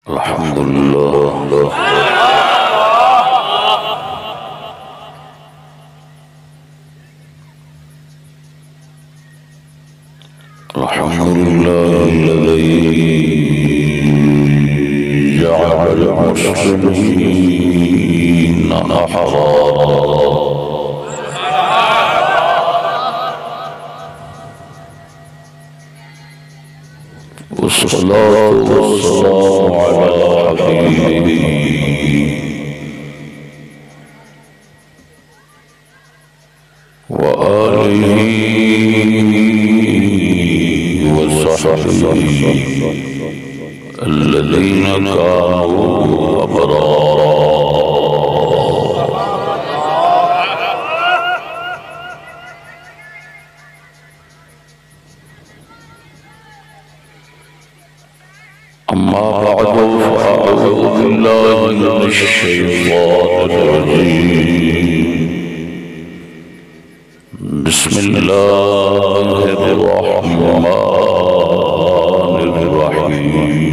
الحمد لله الحمد لله الذي جعل المسلمين أحرارا والصلاة والسلام على حبيبه وآله وصحبه الذين كانوا أبرارا أما بعد فأعوذ بالله من الشيطان الرجيم بسم الله الرحمن الرحيم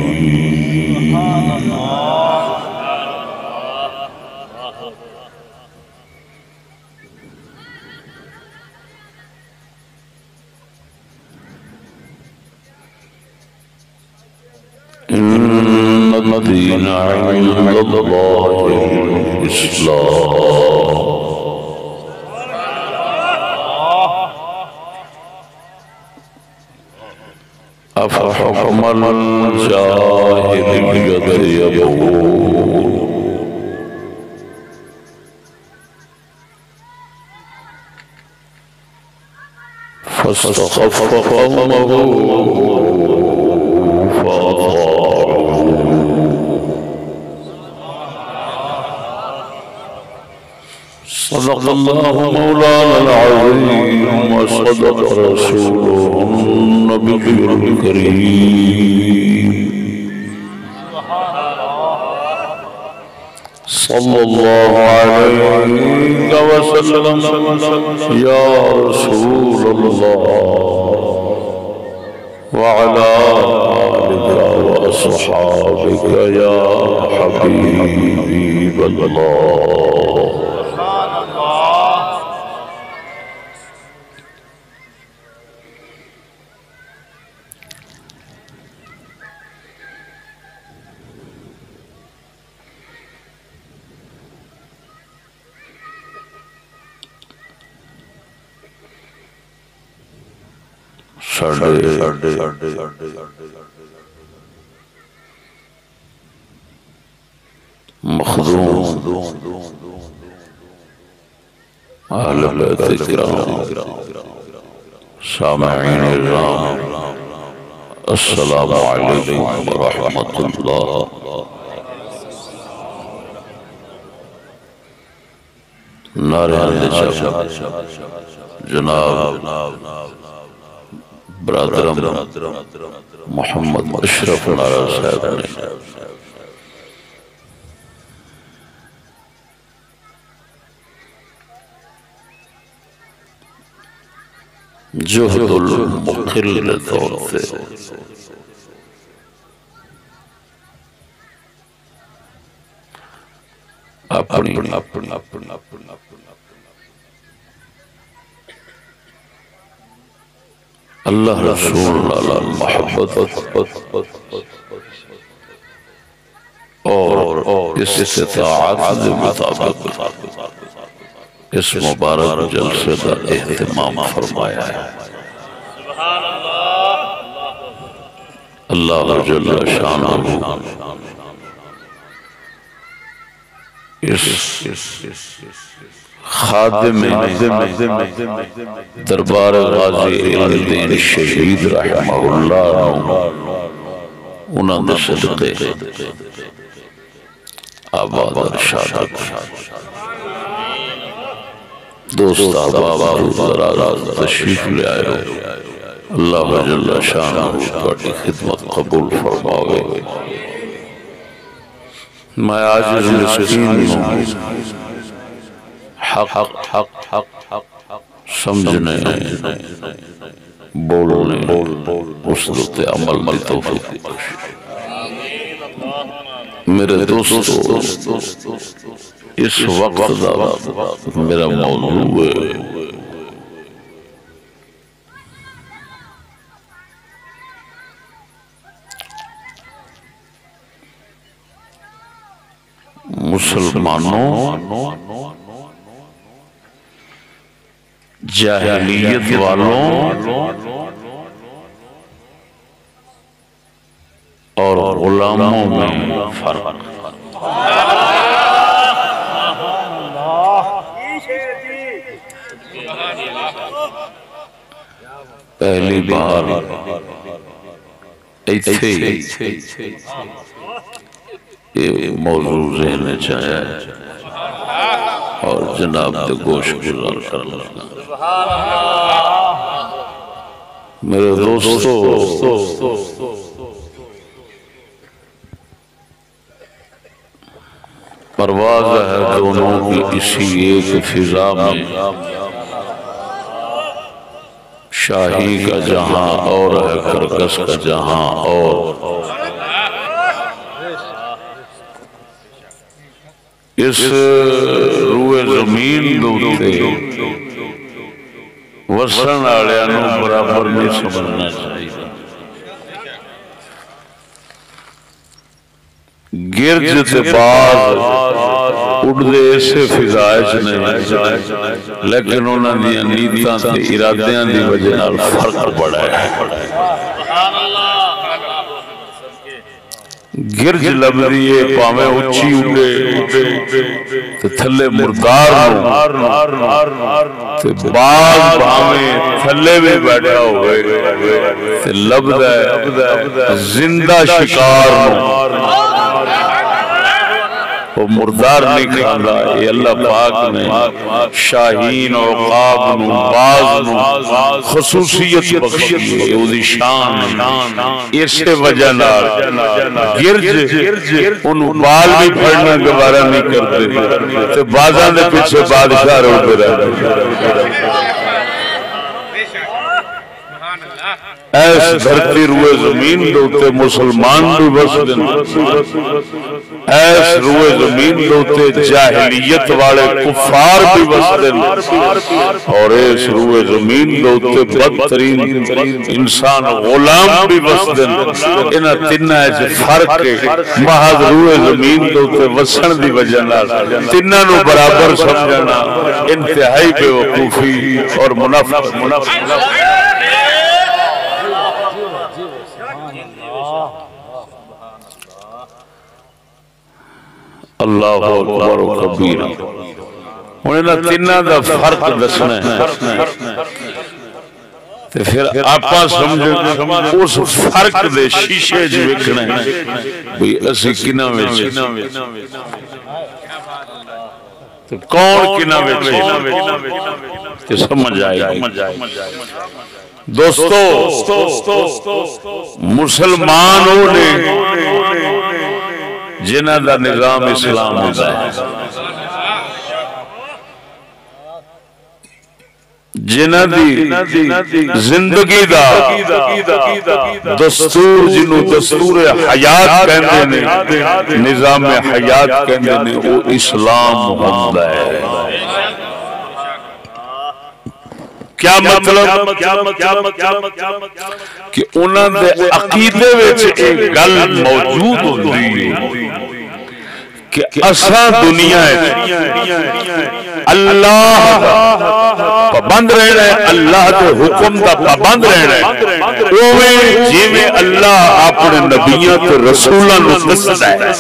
إن الدين عند الله الإسلام أفحكم الجاهلية يبغون فاستخف قومه صدق الله مولانا العظيم وصدق رسوله النبي الكريم صلى الله عليه وسلم يا رسول الله وعلى آلك وأصحابك يا حبيب الله مخدوم اہل بیت کرام سامعین الرحمن السلام علیکم ورحمۃ اللہ نعرہ جناب برادرم محمد اشرف نعرہ صاحب نے جہد المقل طور سے اپنی اللہ رسول اللہ محبت اور استطاعت مطابق اس مبارک جلسے کا اہتمام فرمایا ہے اللہ جل شانہ اس خادم دربار غازی الدین شہید رحمہ اللہ انہوں نے صدقے آباد ارشاد دوست آباب دراز تشریف لے آئے ہو اللہ جل شانہ تواڈی خدمت قبول فرماوے میں عاجز مسکین ہوں حق سمجھنے بولنے اس رت عمل کی توفیق میرے دوستو اس وقت دا میرا موضوع ہے مسلمانوں جاہلیت والوں اور غلاموں میں فرق۔ پہلی بار ایتھے یہ موضوع ذہن میں چاہیا ہے اور جناب دے گوش گزار کر لگا۔ میرے دوستو پرواز ہے دونوں کی اسی ایک فضا میں، شاہی کا جہاں اور ہے کرکس کا جہاں اور۔ اس روئے زمین دوتے وسن آلیانو برابر نہیں سمجھنا چاہیے۔ گرج تے بعد اڑ دے اسے فضائش نہیں لیکن انہوں نے نیتاں تے ارادیاں دی وجہ نال فرق پڑا ہے۔ گرج لبریے پاویں اچھی اڑے تے تھلے مردار تے باغ پاویں تھلے بھی بیٹھا ہوئے تے لبدا ہے زندہ شکار وہ مردار نہیں کھانا۔ یہ اللہ پاک نے شاہین اور عقاب نو باز نو خصوصیت بخشی ہے، وہ دی شان اسے وجہ نال گرج انہوں بال بھی پھڑنا گوارا نہیں کرتے تو بازاں دے پیچھے بادشاہ روتے رہتے۔ ایس دھرتی روئے زمین دوتے مسلمان بھی بسدن، ایس روئے زمین دوتے جاہلیت والے کفار بھی بسدن، اور ایس روئے زمین دوتے بدترین انسان غلام بھی بسدن۔ انہا تنہ ایسے فرق ہے محض روئے زمین دوتے وسن دی وجہ نال تنہ نو برابر سمجھنا انتہائی بے وقوفی اور منافق۔ اللہ اکبر و کبیر۔ انہیں تینہ دا فرق دسنا ہے تو پھر آپا سمجھے اس فرق دے شیشے جو وکھنا ہے بھئی اسی کنہ ویچے تو کون کنہ ویچے کہ سمجھ آئے گی۔ دوستو مسلمانوں نے جنہ دا نظام اسلام ہوتا ہے، جنہ دی زندگی دا دستور جنہوں دستور حیات کہندے نے، نظام حیات کہندے نے، وہ اسلام ہوتا ہے۔ کیا مطلب کہ انہاں دے عقیدے وچ ایک گل موجود ہوندی ہے کہ اساں دنیا ہے اللہ پابند رہنا ہے، اللہ دے حکم دا پابند رہنا ہے، اوے جویں اللہ اپنے نبیوں تے رسولاں نوں دسدا ہے۔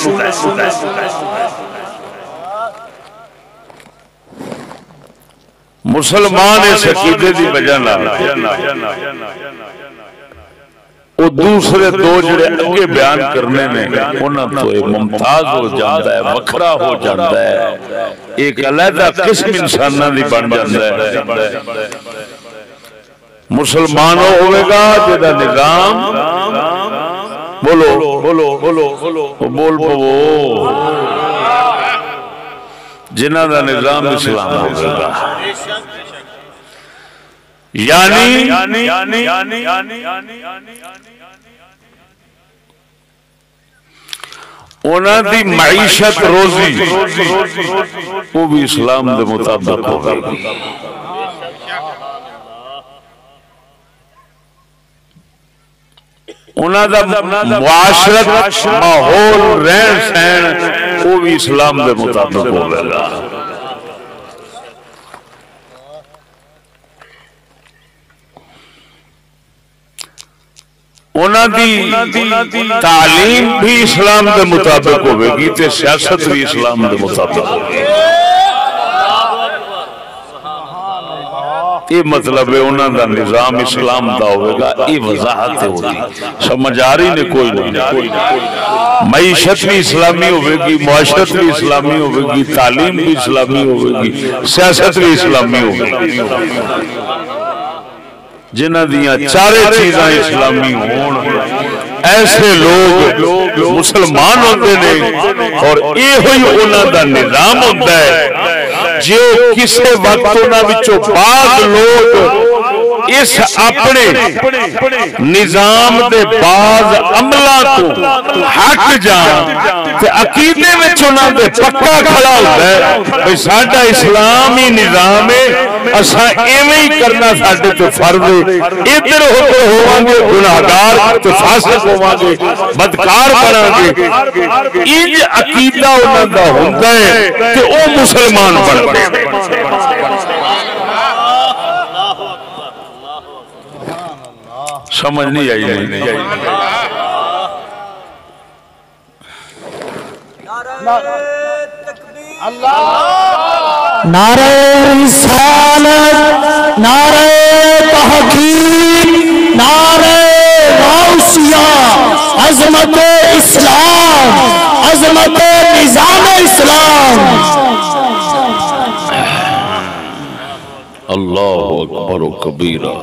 مسلمان اس عقیدے دی وجہ نال وہ دوسرے دو جڑے اگے بیان کرنے میں انہاں تو ممتاز ہو جاتا ہے، وکھرا ہو جاتا ہے، ایک علیحدہ قسم انساناں دی بن جاتا ہے۔ مسلمانوں ہوئے گا جدا نظام بولو بولو بولو بول پو جنہ دا نظام اسلام ہوئے گا، یعنی انہاں دی معیشت روزی وہ بھی اسلام دے مطابق ہوگی. انہاں دا معاشرت ماحول رہن سہن وہ بھی اسلام دے مطابق ہوگا. انہاں دی تعلیم بھی اسلام دے مطابق ہوئے گی تے سیاست بھی اسلام دے مطابق ہوگی. یہ مطلب ہے انہاں دا نظام اسلام دا ہوئے گا. یہ وضاحت ہوگی سمجھ آ رہی نے کوئی نہیں. معیشت بھی اسلامی ہوئے گی, معاشرت بھی اسلامی ہوئے گی, تعلیم بھی اسلامی ہوئے گی, سیاست بھی اسلامی ہوئے گی. جنہ دیاں چارے چیزاں اسلامی ہون ایسے لوگ مسلمان ہوتے ہیں. اور یہ ہوئی انہاں دا نظام ہوتا ہے جو کسے وقت انہاں وچوں بعض لوگ اس اپنے نظام دے بعض عملہ کو ہٹ جان تے عقیدے میں انہاں دے پکا کھڑا ہوتا ہے بھئی ساڈا اسلامی نظام ہے, اساں ایویں ہی کرنا ساڈے تے فرض ہے. ادھر ہوواں گے گناہگار تے فاسق ہوواں گے, بدکار بناں گے. یہ عقیدہ انہاں دا ہوندا ہے کہ او مسلمان بن گئے. سمجھ نہیں آئی نہیں. نعرہ رسالت, نعرہ تحقیق, نعرہ غوثیہ, عظمت اسلام, عظمت نظام اسلام. اللہ اکبر و کبیرہ.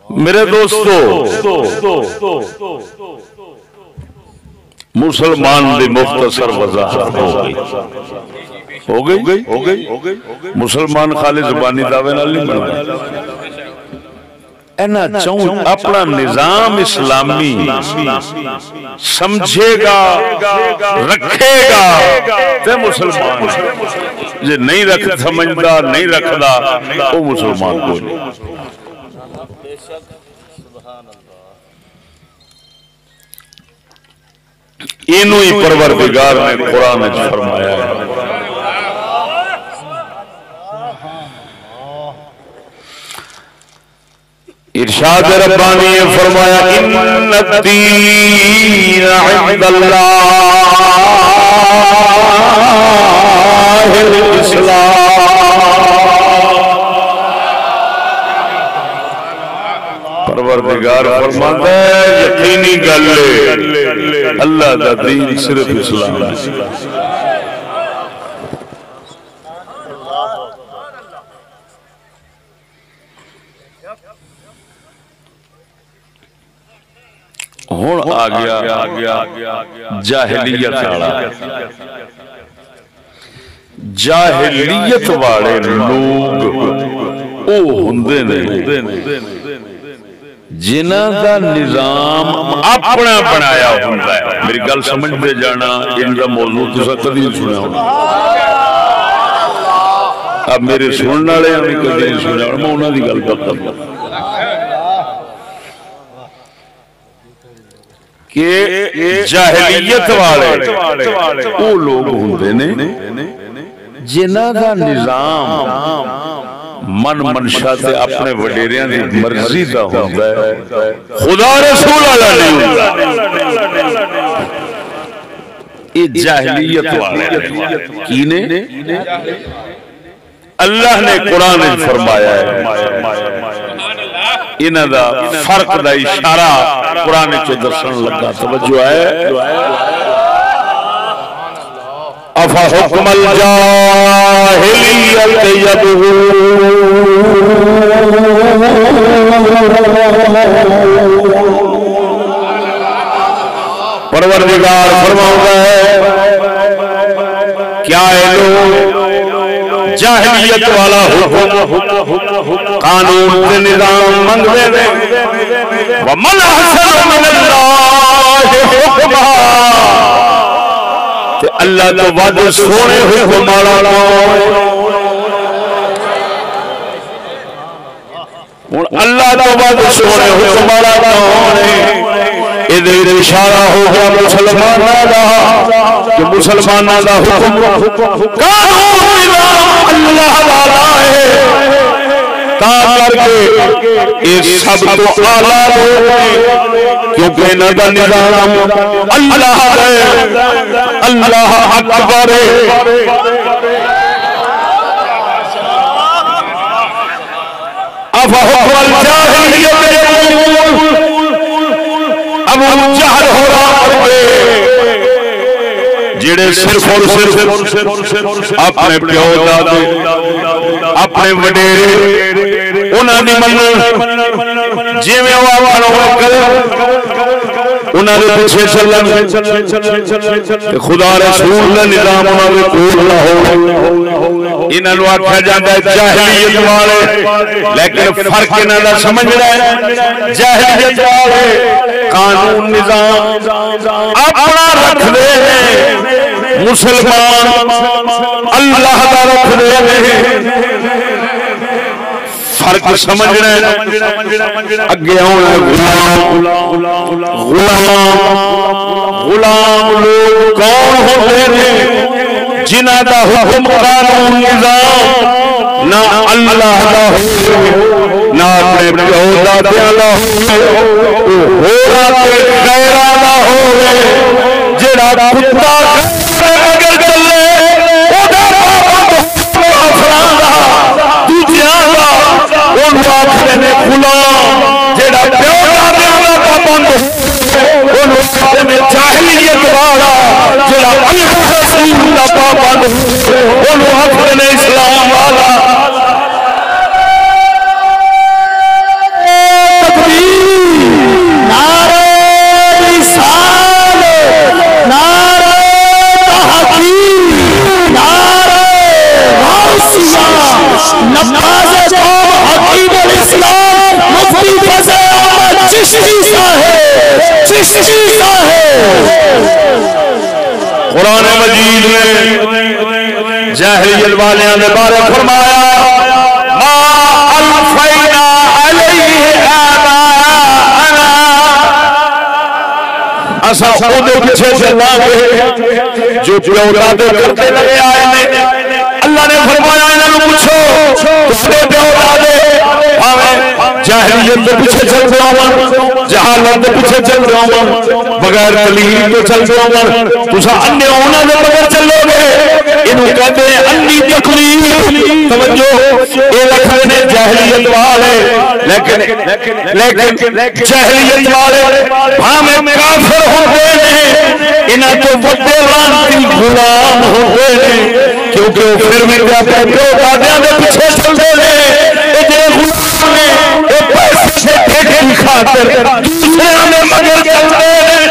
میرے دوستو, مسلمان دی مختصر وضاحت ہو گئی. مسلمان خالی زبانی دعوے نال نہیں بنتا. اینا چون اپنا نظام اسلامی سمجھے گا, رکھے گا تے مسلمان. جو نہیں رکھ سمجھدا نہیں رکھدا وہ مسلمان کو نہیں. انہوں ہی پروردگار نے قرآن میں فرمایا ہے. ارشاد ربانی نے فرمایا ان الدین عند اللہ الاسلام. پروردگار فرماتا ہے یقینی گل ہے اللہ دا دین صرف اسلام ہے. ہون آ گیا جاہلیت والا. جاہلیت والے لوگ او ہوندے نے جنہ دا نظام اپنا بنایا ہوتا ہے. میری گل سمجھ دے جانا, ان کا موضوع تسا کبھی نہیں سنا ہونا. اب میرے سننے والے بھی کبھی نہیں سنا ہونا, میں انہاں دی گل کرتا ہوں کہ جاہلیت والے وہ لوگ ہوندے نے جنہ دا نظام من منشا تے اپنے وڈیریاں دی مرضی دا ہوندا ہے, خدا رسول والا نہیں ہوندا. یہ جاہلیت والے کی نے اللہ نے قرآن میں فرمایا ہے. انہاں دا فرق دا اشارہ قرآن چو درسن لگا. توجہ ہے. افا حکم الجاہلیت یبغون. پروردگار فرماتا ہے کیا ہے لوگ جاہلیت والا حکم قانون تے نظام منگدے نے ومن احسن من اللہ حکما تے اللہ تو ود سونے حکم والا ہن اللہ تو ود سونے حکم والا کون ہے ادھر اشارہ ہو گیا مسلمانوں دا کہ مسلمانوں دا حکم قانون اللہ والا ہے تا کر کے یہ سب تو اعلیٰ لوگ ہیں کیونکہ انہاں دا نظام اللہ ہے اللہ اکبر ہے افحکم الجاہلیت ابو جہل ہو رہا جڑے صرف اور صرف اپنے پیو دادے اپنے وڈیرے انہاں دی منن جویں او آکھن انہاں دے پیچھے چلن خدا رسول دا نظام انہاں دے کول نہ ہو انہاں نوں آکھیا جاندا ہے جاہلیت والے لیکن فرق انہاں دا سمجھنا ہے جاہلیت والے قانون نظام اپنا رکھ دے مسلمان اللہ دا رکھ دے فرق سمجھنا ہے اگے آنا غلام لوگ کون ہوتے ہیں جنہاں دا حکم قانون نظام نہ اللہ دا نہ اپنے پیو دادیاں دا ہورا تے غیراں دا ہوے جڑا کتا اگر چلے او دا افراد دا دوجیاں دا اونوں آکھدے نے غلام جڑا پیو دادیاں دا پابند اونوں آکھدے نے جاہلیت والا جڑا اللہ رسول دا پابند اونوں آکھدے نے اسلام والا قرآن مجید نے جاہلیت والیاں دے بارے فرمایا ما الفینا علیہ آباءنا اسا او دے پیچھے چلا گے جو پیو دادے کرتے لگے آئے نے اللہ نے فرمایا انہاں نوں پوچھو تسے پیو دادے جاہلیت کے پیچھے چل رہا جہالت کے پیچھے چل رہا بغیر دلیل تو چل رہا تسا انے انہاں دے بغیر چلو گے اینو کہتے ہیں انی تقلید توجہ اے لکھے نے جاہلیت والے لیکن جاہلیت والے ہمیں کافر ہوتے ہیں انہاں تو بڑے لعنتی غلام ہوتے ہیں کیونکہ وہ پھر میں کیا پیو دادیاں دے پیچھے چلتے ہیں اے جے غلام نے اے پیسے ٹھیکے کی خاطر دوسرے ہمیں مگر چلتے ہیں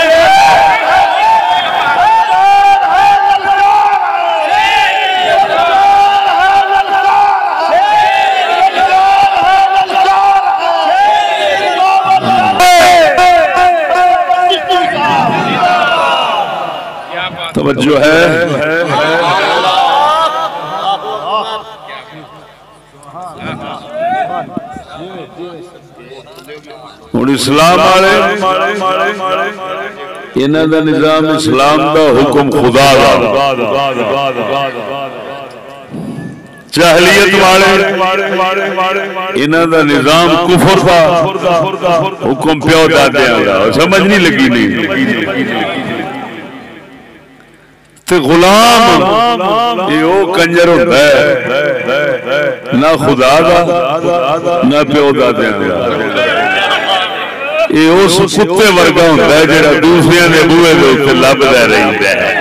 توجہ ہے اور اسلام والے انہاں دا نظام اسلام دا حکم خدا دا جاہلیت والے انہاں دا نظام کفر دا حکم پیو دادیاں دا سمجھ نہیں لگی نہیں تے غلام یہ او کنجر ہوتا ہے نہ خدا دا نہ پیو دادیاں دا یہ اس کتے ورگا ہوتا ہے جڑا دوسرے دے بوئے دے اوپر لبدا رہندا ہے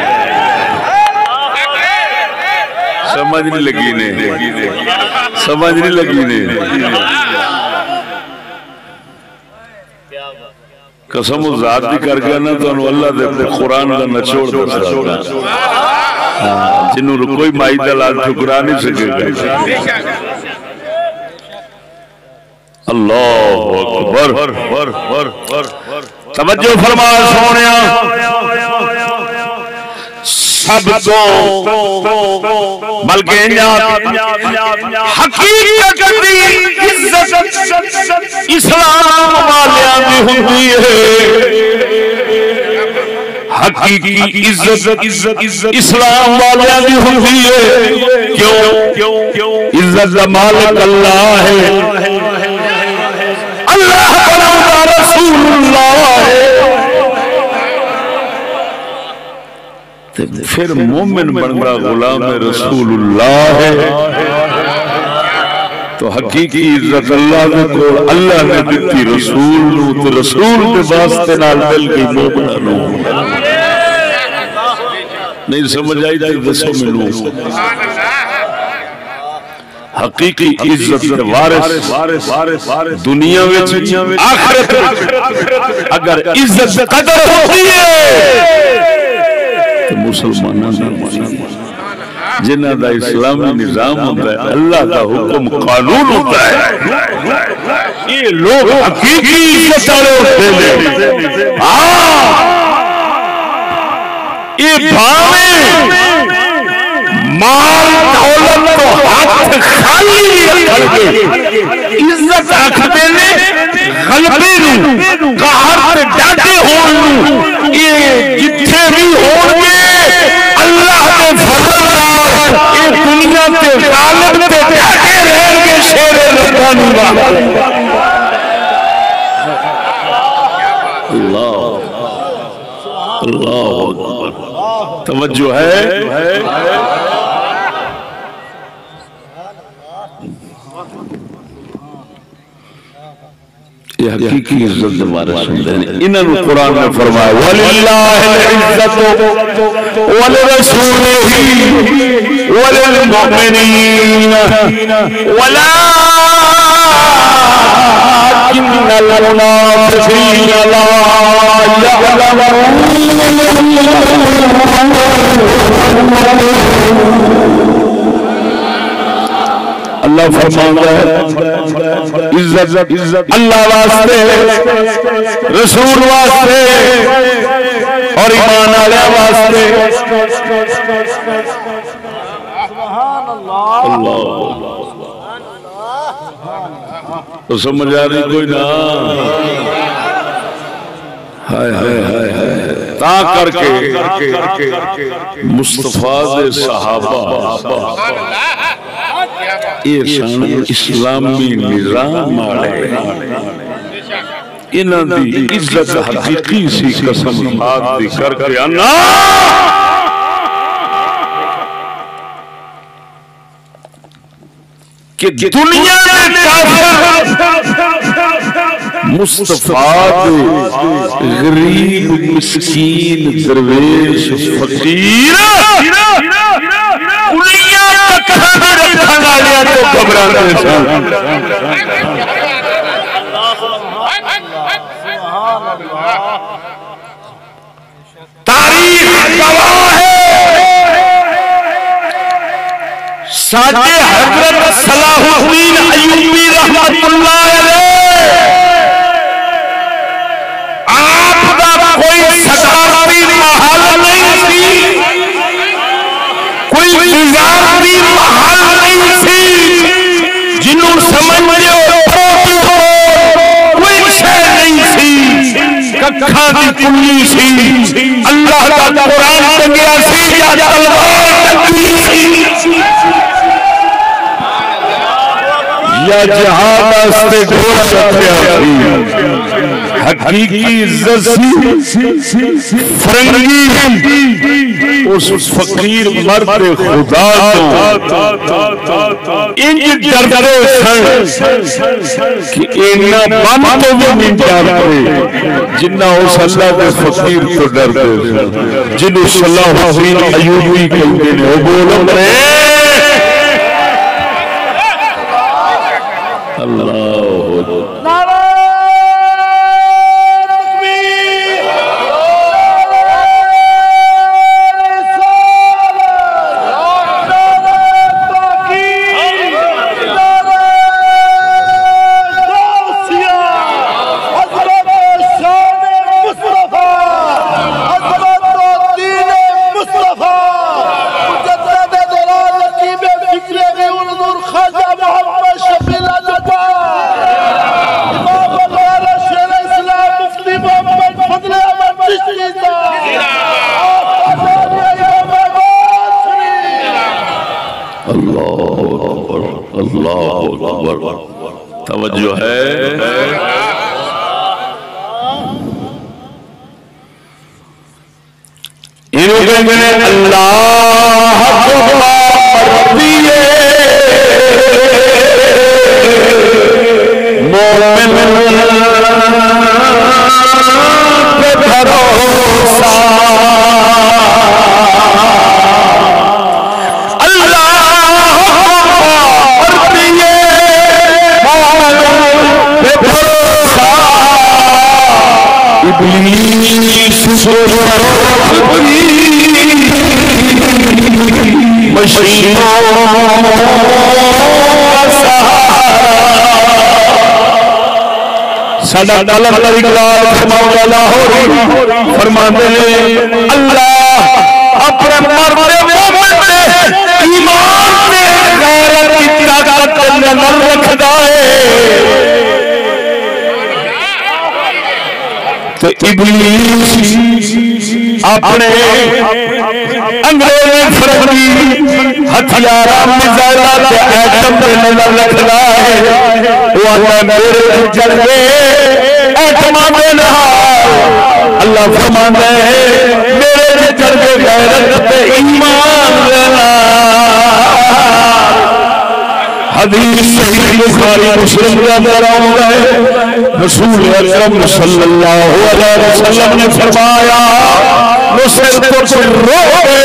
سمجھ نہیں لگی نے سمجھ نہیں لگی نے قسم ذات دی کر کے نا تو اللہ دے قرآن دا نچوڑ دسا جنہوں کوئی مائی دلال ٹھکرا نہیں سکے گا اللہ اکبر توجہ فرما سونیا سب تو بلکہ حقیقت دی عزت اسلام والیاں دی ہوندی ہے حقیقی عزت اسلام والیاں دی ہوندی ہے کیوں عزت مالک اللہ ہے اللہ بنا رسول اللہ ہے پھر مومن بننا غلام رسول اللہ ہے تو حقیقی عزت اللہ کو اللہ نے دیتی رسول نو تو رسول کے واسطے نال دل کی مومن نو نہیں سمجھ آئی تو دسو ملو حقیقی عزت وارث دنیا میں آخرت اگر عزت قدر ہوتی ہے مسلمانوں جنہ دا اسلامی نظام ہوتا ہے اللہ کا حکم قانون ہوتا ہے یہ لوگ حقیقی عزت والے ہوتے ہیں یہ بھاویں مال دولت کو ہاتھ خالی رکھ کے عزت رکھتے ہیں غلبے نو قہر تے ڈاٹے ہون نو یہ جتھے بھی ہون گے اللہ کے فضل نال یہ دنیا تے غالب تے ڈاٹے رہیں گے شیر ربانی اللہ اللہ اکبر توجہ ہے یہ حقیقی عزت ہمارے سنتے ہیں انہوں نے قرآن میں فرمایا وَلِلَّهِ الْعِزَّةُ وَلِرَسُولِهِ وَلِلْمُؤْمِنِينَ وَلَكِنَّ الْمُنَافِقِينَ لَا يَعْلَمُونَ اللہ فرماتا ہے عزت اللہ واسطے رسول واسطے اور ایمان والے واسطے اللہ تو سمجھ آ رہی کوئی نہ ہائے ہائے ہائے ہائے تا کر کے مصطفیٰ دے صحابہ اسلامی نظام آڑے انہاں دی عزت حقیقی سی قسم خاد دی کر کے انا کہ دنیا میں کافر مصطفیٰ دے غریب مسکین درویش فقیر تاریخ گواہ ہے ساجے حضرت صلاح الدین ایوبی رحمت اللہ علیہ آپ دا کوئی صدارتی محل نہیں سی کوئی وزارتی محل نہیں سی جنہوں سمجھے کوئی شے نہیں سی ککھا دی کلی سی اللہ کا قرآن ٹنگیا سی یا تلوار ٹنگی سی یا جہاد استے گھوڑا رکھیا سی حقیقی عزت سی فرنگی اس فقیر مرد خدا تو انج ڈردے سن کہ اینا بم تو بھی نہیں ڈردے جنہ اس اللہ کے فقیر تو ڈردے سن جنہوں صلاح الدین ایوبی کہتے ہیں وہ بولو رہے اللہ اللہ اکبر، توجہ ہے۔ انہوں نے اللہ مومن پہ بھروسہ، ساڈا طلب اقبال فرماؤں لاہور فرماندے ہیں اللہ اپنے مرد مومن میں ایمان تے غیرت کی طاقت نظر رکھدا ہے، تو ابلیس اپنے انگریز فرنگی ہتھیارہ میزائلات ایٹم پہ نظر رکھدا ہے، وہ آتا میرے جلوے ایٹماں میں نہار، اللہ فرماتا ہے میرے جلوے غیرت پہ ایمان لینا۔ حدیث صحیح بخاری مسلم کے اندر آؤں گے، رسول اکرم صلی اللہ علیہ وسلم نے فرمایا مسلم کو روکے،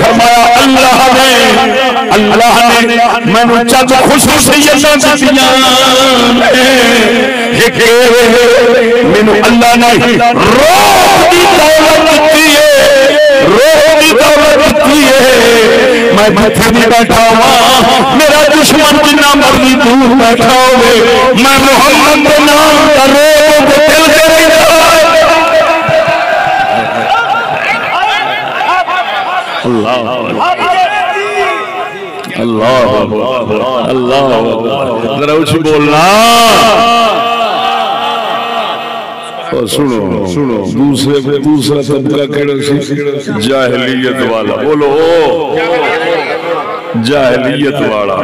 فرمایا اللہ نے میں نے چند خصوصیتاں دتیاں، ایک مینوں اللہ نے روح دی دولت دتی ہے، روح دی دولت دتی ہے، میں جتھے بھی بیٹھا ہوں میرا دشمن جنہ مرضی دور بیٹھا ہوئے میں محمد کے نام کا روح دل کے اللہ اللہ اللہ ذرا اچھی بولنا۔ اور سنو دوسرا طبقہ کہڑا سی؟ جاہلیت والا، بولو جاہلیت والا،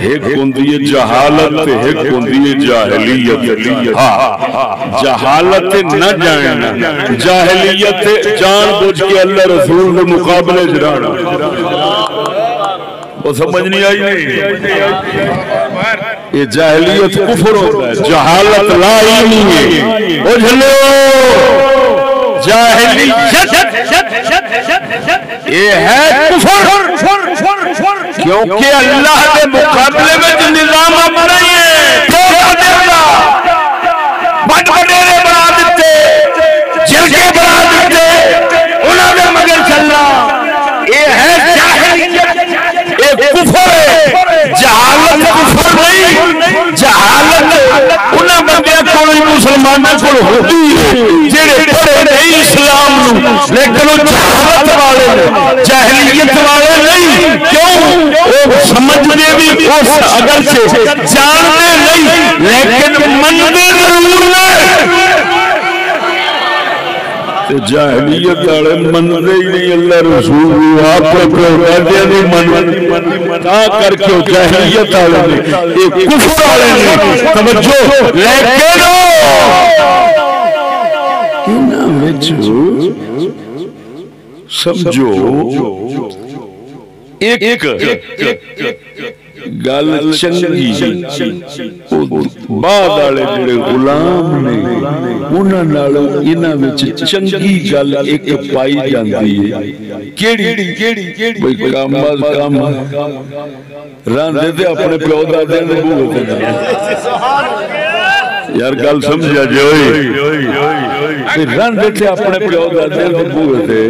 ایک ہوندی ہے جہالت، ایک ہوندی ہے جاہلیت۔ جہالت نہ جاننا، جاہلیت جان بوجھ کے اللہ رسول کے مقابلے جرانا، وہ سمجھ نہیں آئی نہیں؟ یہ جاہلیت کفر ہوتا ہے، جہالت لا علمی ہے، بجھلو جاہلیت یہ ہے کفر، کیونکہ اللہ کے مقابلے میں جو نظام اپنا ہی ہے بڑ بڑیرے بنا دیتے، جرگے بنا دیتے، انہوں نے مگر چلنا، یہ ہے جاہلیت، یہ کفر ہے۔ جہالت کفر نہیں، جہالت انہاں بندیاں کوئی مسلمانوں کو ہوتی ہے جڑے پڑھے نہیں اسلام نو، لیکن وہ جہالت والے جاہلیت والے نہیں، کیوں؟ وہ سمجھنے بھی اگرچہ جانتے نہیں لیکن منتے ضرور نہیں۔ جاہلیت والے منتے ہی نہیں اللہ رسول آپ کہتے نہیں منتے، تا کر کے جاہلیت والے ایک کفر والے نہیں توجہ، لیکن انہاں وچ سمجھو ایک گل چنگی بعد والے جڑے غلام نے انہاں نال انہاں وچ چنگی گل ایک پائی جاندی ہے، کیڑی بھئی کام باز کام راندے تے اپنے پیو دادے دے بوئے تے یار گل سمجھا جی ہوئی، راندے تے اپنے پیو دادے دے بوئے تے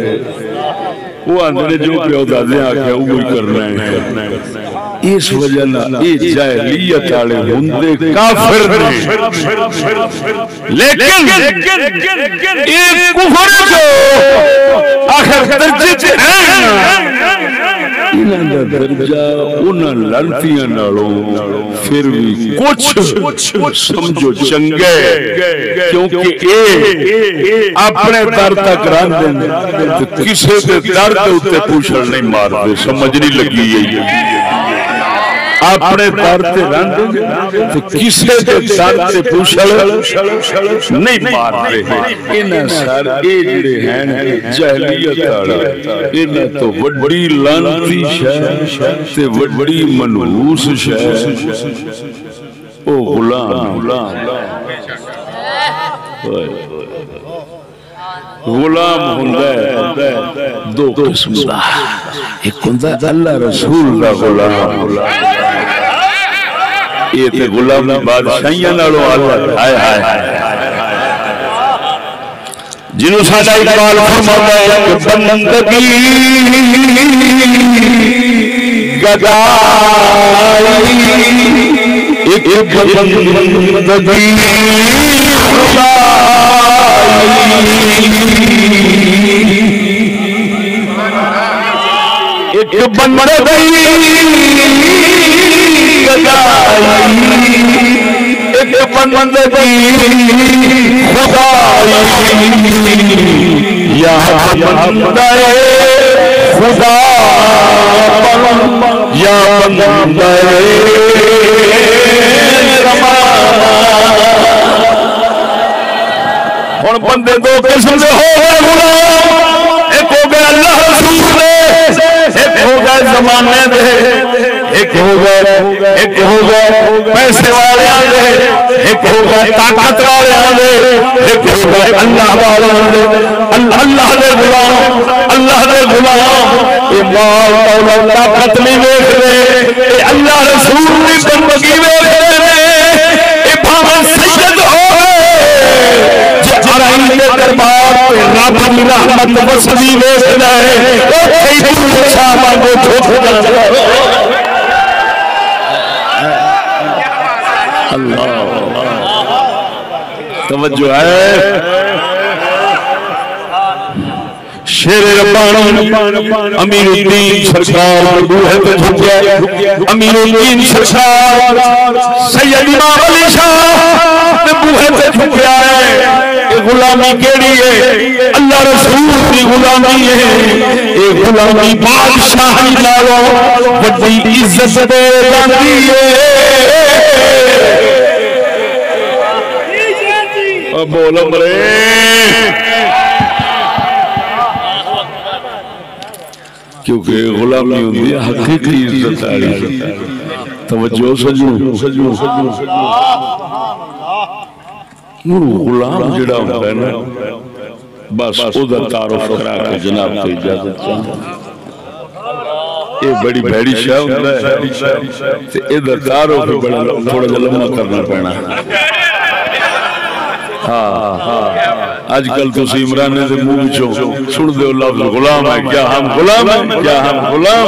وہ اندر جو پیو دادے آکھے وہی کرنا ہے۔ اس وجہ نہ یہ جاہلیت والے ہوندے کافر نے، لیکن یہ کفر جو آخر درجے ہیں انہاں دا درجہ انہاں لڑتیاں نالوں پھر بھی کچھ سمجھو چنگے، کیونکہ اے اپنے در تک راندے کسے دے در دے اوتے پوچھڑ نہیں مار دے، سمجھ نہیں لگی ہے اپنے در تے رہندے تے کسے دے در تے پوچھل نہیں مارتے انہاں سر اے جڑے ہیں جاہلیت والے انہاں تو وڈی لعنتی شے تے وڈی منحوس شے او غلام غلام ہوندہ ہے دو قسم دا ایک ہوندہ اللہ رسول دا غلام یہ تے غلام بادشاہیاں نالو اللہ ہائے ہائے جنہوں سادہ اقبال فرماتا ہے کہ بندگی گدائی ایک بندگی ایک بندگی ایک بندگی خدائی یا بندہ خدا یا بندہ اور بندے دو قسم سے ہو گئے غلام ایک ہو گئے اللہ رسول دے ایک ہو گئے زمانے دے ایک ہو گئے پیسے والے دے ایک ہو گئے طاقت والے دے ایک ہو گئے اللہ والے دے اللہ دے غلام اے مال دولت طاقت نہیں دیکھ رہے اے اللہ رسول کی بندگی دیکھ رہے اے بھاوے سید ہو دربار رب کی رحمت وسدی ویسنا ہے اللہ توجہ ہے شیر ربانی امیر الدین سرکار بوہے پہ جھکیا امیر الدین سرکار سید امام علی شاہ بوہے پہ جھکیا ہے غلامی کیڑی ہے اللہ رسول کی غلامی ہے اے غلامی بادشاہی نالو بڑی عزت دے جاندی ہے اب بول امرے کیونکہ غلامی ہوندی ہے حقیقی عزت آلی توجہ سجو غلام جڑا ہوتا ہے نا بس ادھر تعارف کرا کے جناب کی اجازت چاہتا یہ بڑی بھیڑی شاہ ہوتا ہے ادھر تعارف تھوڑا لمحہ کرنا پڑنا آج کل تو عمران سے منہ بچو سن دے لفظ غلام ہے کیا ہم غلام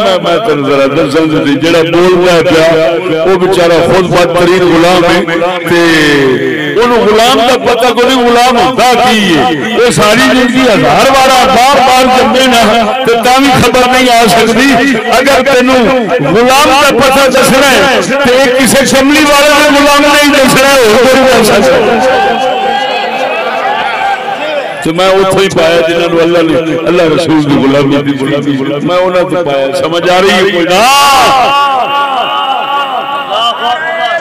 ہیں میں تن ذرا درسن سے جڑا بولتا ہے پیا وہ بیچارہ خود بدترین غلام ہے تے انہوں غلام کا پتہ کو نہیں غلام ہوتا کی ہے یہ ساری زندگی ہزار بار جمعے نہ تے تامی خبر نہیں آ سکتی اگر تینوں غلام کا پتہ دسنا ہے تے ایک کسی شملی والے نے غلام نہیں دسنا ہے تو میں اتھو ہی پایا جنہوں نے اللہ رسول کی غلامی میں انہوں نے پایا سمجھ آ رہی ہے کوئی نا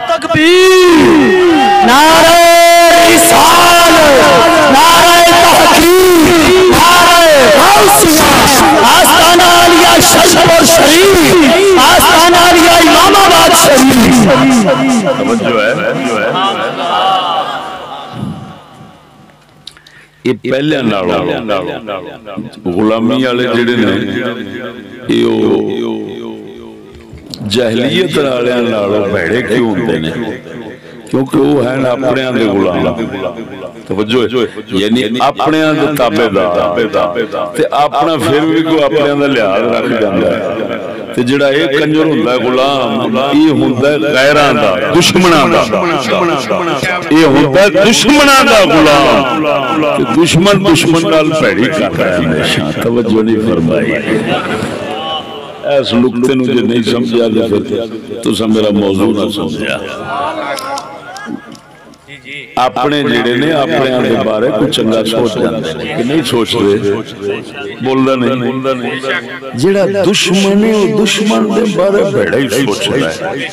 تکبیر نعرہ رسالت نعرہ تحقیق نعرہ غوثیہ آستانہ علیہ شریف اور شریف آستانہ علیہ امام آباد شریف توجہ ہے یہ پہلے نالوں غلامی والے جڑے نے جاہلیت والے نالوں بھڑے کیوں ہوندے نے کیونکہ وہ ہیں اپنے دے غلام توجہ یعنی اپنے دے تابعدار تے اپنا پھر بھی کوئی اپنے دا لحاظ رکھ جاندا ہے تے جڑا ایک کنجر ہوندا ہے غلام یہ ہوندا ہے غیراں دا دشمناں دا یہ ہوندا ہے دشمناں دا غلام تے دشمن نال بھڑی کر رہا ہے ہمیشہ توجہ نہیں فرمائی اس نقطے نو جو نہیں سمجھا دے پھر تو میرا موضوع نہ سمجھا اپنے جڑے نے اپنے دے بارے کوئی چنگا سوچ جاندے کہ نہیں سوچ رہے بولدا نہیں جڑا دشمن ہے وہ دشمن دے بارے بڑا ہی سوچ رہا ہے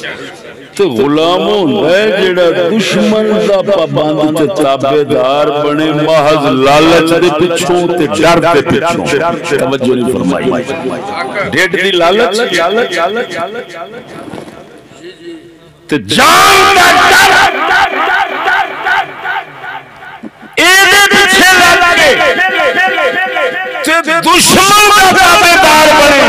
تے غلام ہوندا ہے جڑا دشمن دا پابند تے تابعدار بنے محض لالچ دے پیچھوں تے ڈر دے پیچھوں توجہ نہیں فرمائی ڈیڈ دی لالچ تے جان دا ڈر ایدے پیچھے لگ کے تے دشمن دا تابعدار بنے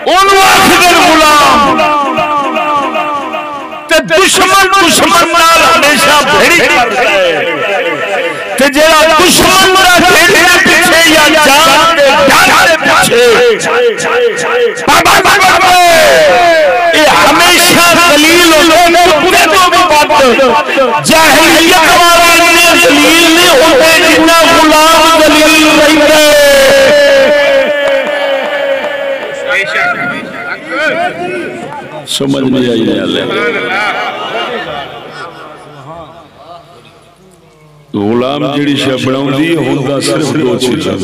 انہوں آخر غلام تے دشمن نال ہمیشہ بھیڑی کرتا ہے تے جیڑا دشمن دا بھیڑی دے پیچھے یا جان دے ڈر دے پیچھے یہ ہمیشہ دلیل ہوتے کتے تو بھی بات جاہلیت والے اتنے دلیل نہیں ہوتے جتنا غلام دلیل رہتے سمجھ نہیں آئی غلام جیڑی شاہ بناؤں دی ہوندہ صرف دو چیزیں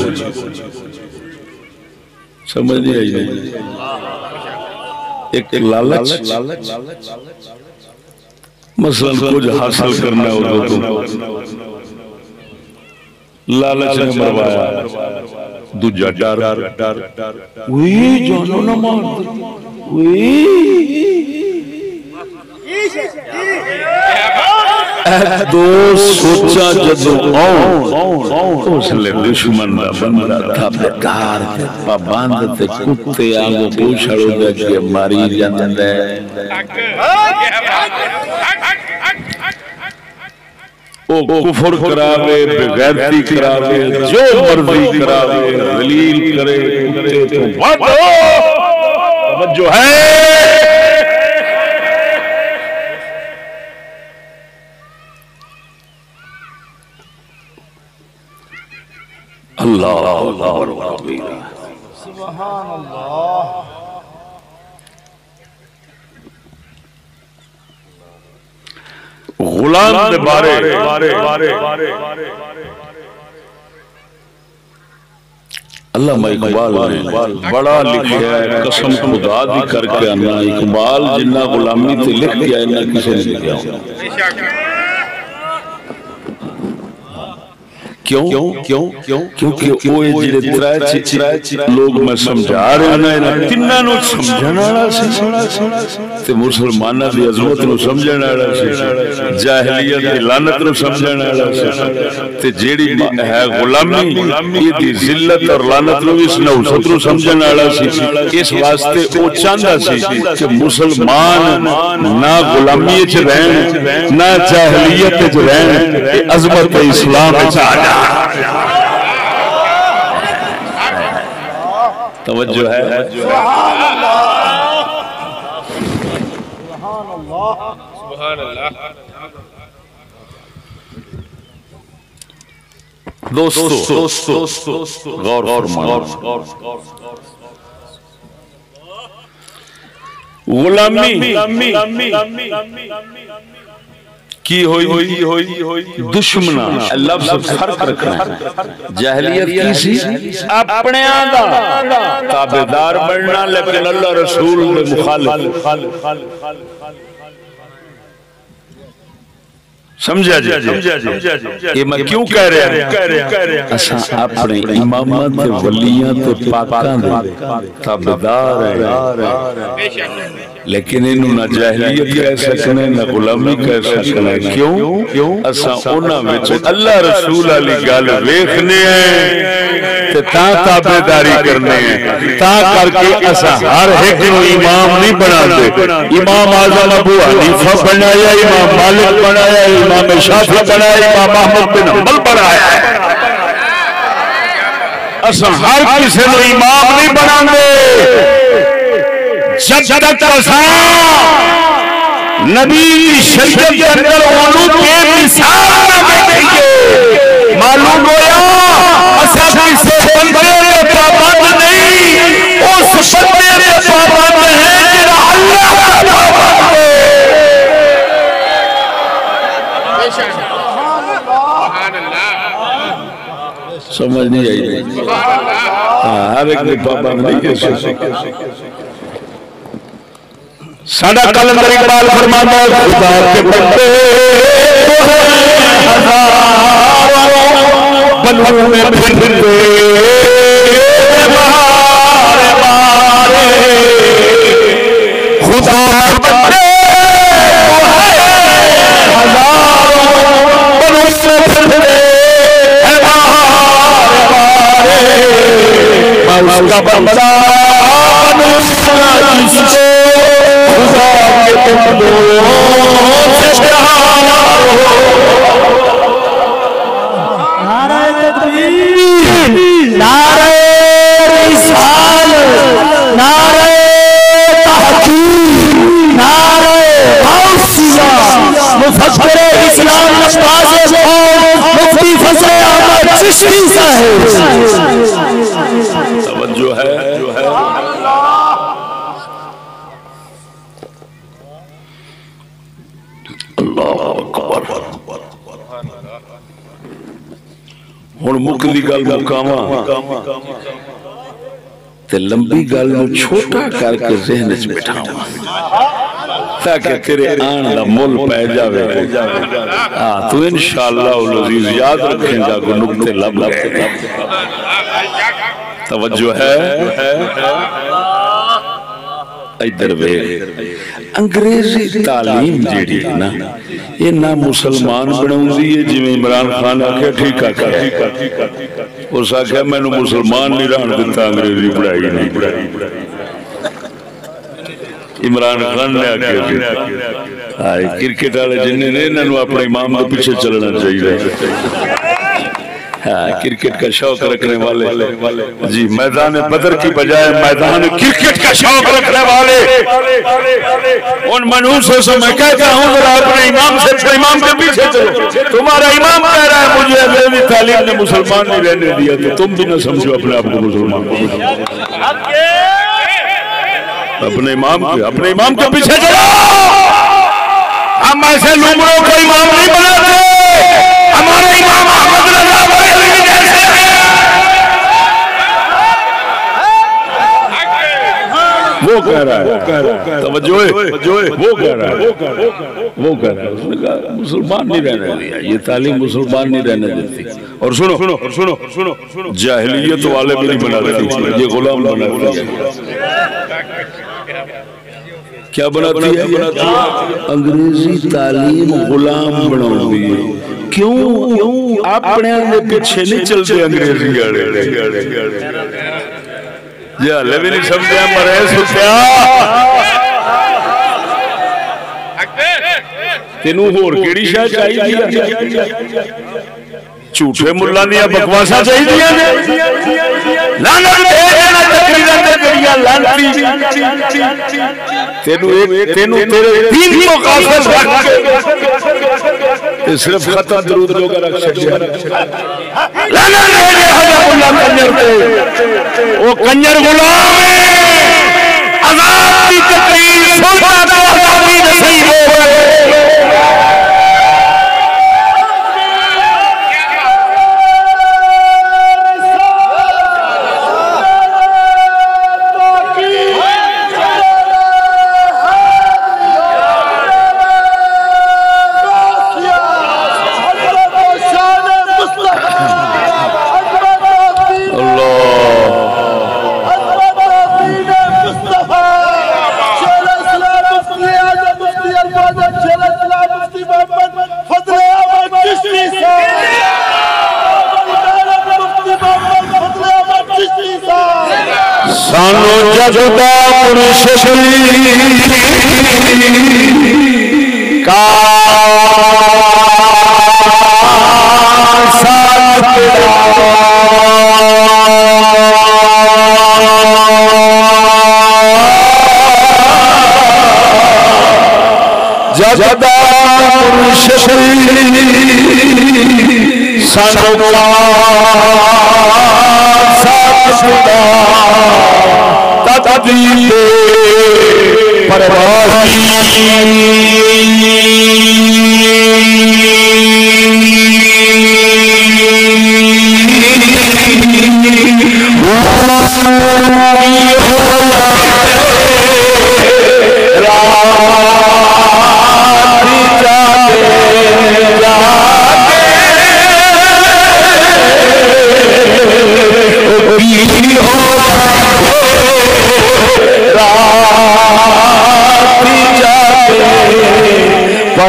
سمجھ نہیں آئی ایک لالچ مثلا کچھ حاصل کرنا ہو تو لالچ نے مروایا دوجہ ڈر وہی جانو نہ مار دو سوچا جدو اس لئے دشمن دا بندہ تھا بیکار پابند تے کتے آنگو پوچھڑو دے کہ ماری جاندے او کفر کراوے بغیرتی کراوے جو مرضی کراوے ذلیل کرے کتے تو وڈو توجہ ہے اللہ اکبر کبیرہ سبحان اللہ غلام دے بارے علامہ اقبال نے بڑا لکھیا ہے قسم خدا دی کر کے آنا اقبال جنہ غلامی تے لکھ گیا ہے نہ کسی نے لکھیا ہوں کیونکہ وہ جڑے ترائے لوگ میں سمجھا رہے ہیں تنہاں نو سمجھنا سی تے مسلماناں دی عظمت نو سمجھنا سی جاہلیت دی لعنت نو سمجھنا سی تے جیڑی ہے غلامی یہ دی ذلت اور لعنت نو اس نوست نو سمجھنا سی اس واسطے او چاہندا سی کہ مسلمان نہ غلامی وچ رہن نہ جاہلیت وچ رہن عظمت اسلام وچ آ جائے توجہ ہے سبحان اللہ دوستو غور فرمائیں غلامی کی ہوئی دشمنہ لفظ فرق رکھنا ہے جاہلیت کی سی اپنے آدھا تابعدار بڑھنا لیکن اللہ رسول میں مخالف سمجھا جی یہ میں کیوں کہہ رہا ہوں اساں اپنے امامت ولیاں تے پاکاں دے تابعدار ہیں لیکن انہوں نہ جاہلیت کہہ سکنے نہ غلامی کہہ سکنے کیوں اساں انہاں وچ اللہ رسول علی گل ویکھنے ہیں تے تاں تابعداری کرنے ہیں تاں کر کے اساں ہر ایک نو امام نہیں بنا دے امام اعظم ابو حنیفہ بنایا امام مالک بنایا امام شافعی بنایا امام احمد بن حنبل بنایا اساں ہر کسی نو امام نہیں بنا دے جب تک اساں نبی شریعت کے اندر انہوں کے مثال نہ دیکھیں معلوم ہویا اساں کسی بندے کے پابند نہیں اس بندے کے پابند ہیں جنہاں اللہ کا پابند ہے سمجھ نہیں آئی؟ ہر ایک نے پابند نہیں کیا ساڈا کلندر اقبال فرماتا ہے خدا کے بندے بنوں میں پھرتے مارے مارے خدا کے بندے بنوں میں پھرتے میں اس کا بندہ جس کو خدا کے بندوں سے پیار ہو نعرہ تکبیر نعرہ رسالت نعرہ تحقیق نعرہ غوثیہ مفکر اسلام نواز مفتی فضل احمد چشتی صاحب توجہ ہے اللہ اکبر ہن مکلی گل مکاواں تے لمبی گل نو چھوٹا کر کے ذہن وچ بٹھاواں تاکہ تیرے آن دا مول پہ جاوے تو انشاءاللہ العزیز یاد رکھیں گا کو نکتے لب گئے توجہ ہے ادھر بے انگریزی تعلیم جیڑی ہے نا یہ نہ مسلمان بناؤں دیئے جی میں عمران خان آکھے ٹھیک آکھے اس آکھے میں نے مسلمان نہیں رہن دیتا انگریزی پڑھائی نہیں عمران خان نے آکھے کرکٹ والے جنہیں نے انہوں اپنے امام کے پیچھے چلنا چاہیے کرکٹ کا شوق رکھنے والے جی میدان بدر کی بجائے میدان کرکٹ کا شوق رکھنے والے ان منحوسوں سے میں کہتا ہوں ذرا اپنے امام کے پیچھے چلو تمہارا امام کہہ رہا ہے مجھے انگریزی تعلیم نے مسلمان نہیں رہنے دیا تو تم بھی نہ سمجھو اپنے آپ کو مسلمان اپنے امام کے پیچھے چلو ہم ایسے لومڑوں کو امام نہیں بناتے ہمارے امام احمد رضا بریلوی جیسے وہ کہہ رہا ہے توجہ وہ کہہ رہا ہے اس نے کہا مسلمان نہیں رہنے دیا یہ تعلیم مسلمان نہیں رہنے دیتی اور سنو جاہلیت والے بھی نہیں بناتی یہ غلام بناتی ہے کیا بناتی ہے انگریزی تعلیم غلام بناتی ہے کیوں اپنے پیچھے نہیں چلتے انگریزی جی ہلے بھی نہیں سمجھا مرے سکیا تینوں ہور کیڑی شاہ چاہیے جھوٹے ملا دیا بکواسا چاہیے صرف خطا درود لوگ رکھ سکتے وہ کنجر غلام عذاب کی تقریر سنتا تو عذابی نصیب ہو گئے سانو جذبہ مرشدی کا ساتھ جذبہ مرشدی سانو کا ساتھ تدبیر پرواز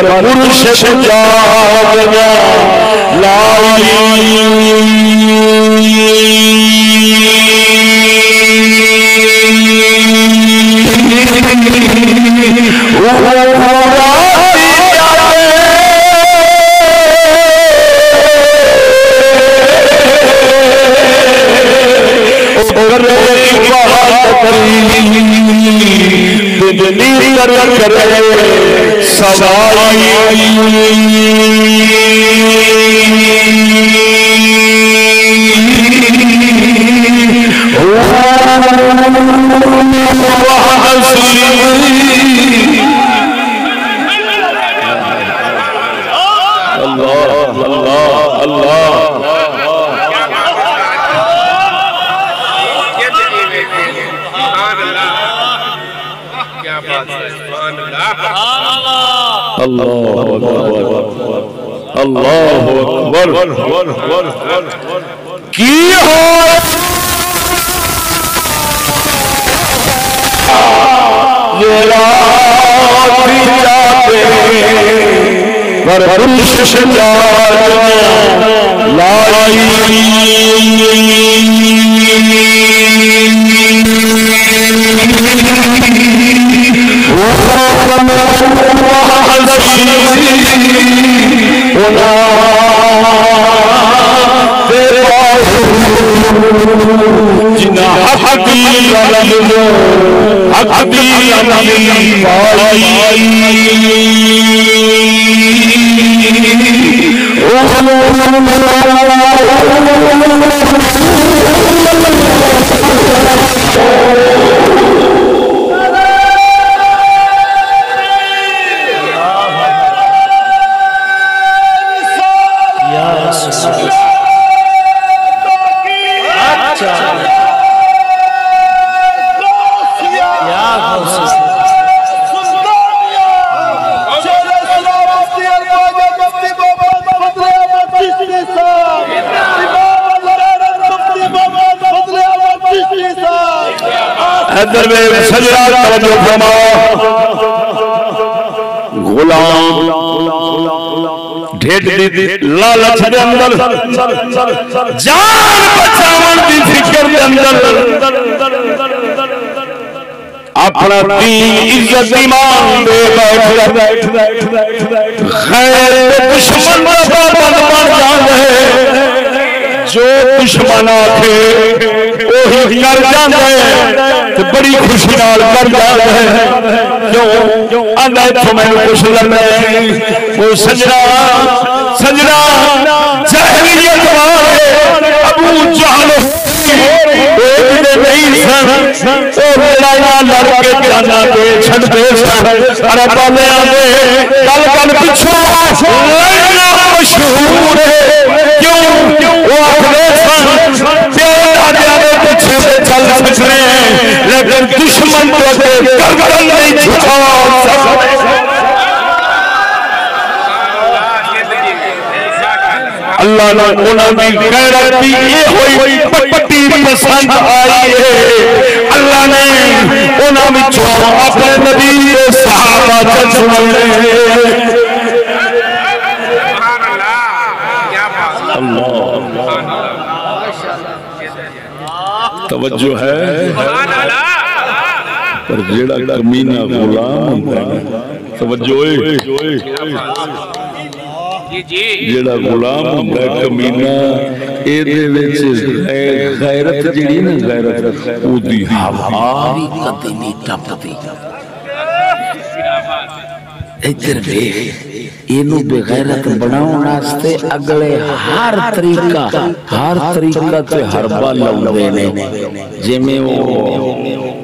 پر مرشد جاگنا لائی اللہ اکبر کی ہو غلام ڈھیٹ دی لالچ دے اندر جان بچاون دی فکر دے اندر اپنا دین عزت ایمان دے بیٹھ خیر دشمن دا بن جاندے جو دشمن آکھے وہی کر جاندے تے بڑی خوشی نال کر جاندے کیوں آندا ایتھوں میں کچھ لگے وہ سجنا جاہلیت والے ابو جہل نہیں سن لڑ کے جانا دے چھڑ دے ارے بالے آدھے کل پچھوں لڑنا مشہور ہے کیوں وہ آخر سن پیچھے سے چل سکتے ہیں لیکن دشمن کو گردن نہیں جھکا سکتے. اللہ نے انہوں نے غیرت دی یہ ہوئی پٹی پسند آئی ہے. اللہ نے انہوں نے چھوڑا اپنے نبی صحابہ چلے توجہ ہے پر جیڑا کمینہ غلام توجہ جیڑا غلام ہوندا ہے کمینہ اے دے وچ غیرت جڑی نا غیرت او دی ہوا بھی کدی نہیں ٹپدی. ادھر ویکھ اینو بے غیرت بناون واسطے اگلے ہر طریقہ تے حربہ لاوندے نے جویں او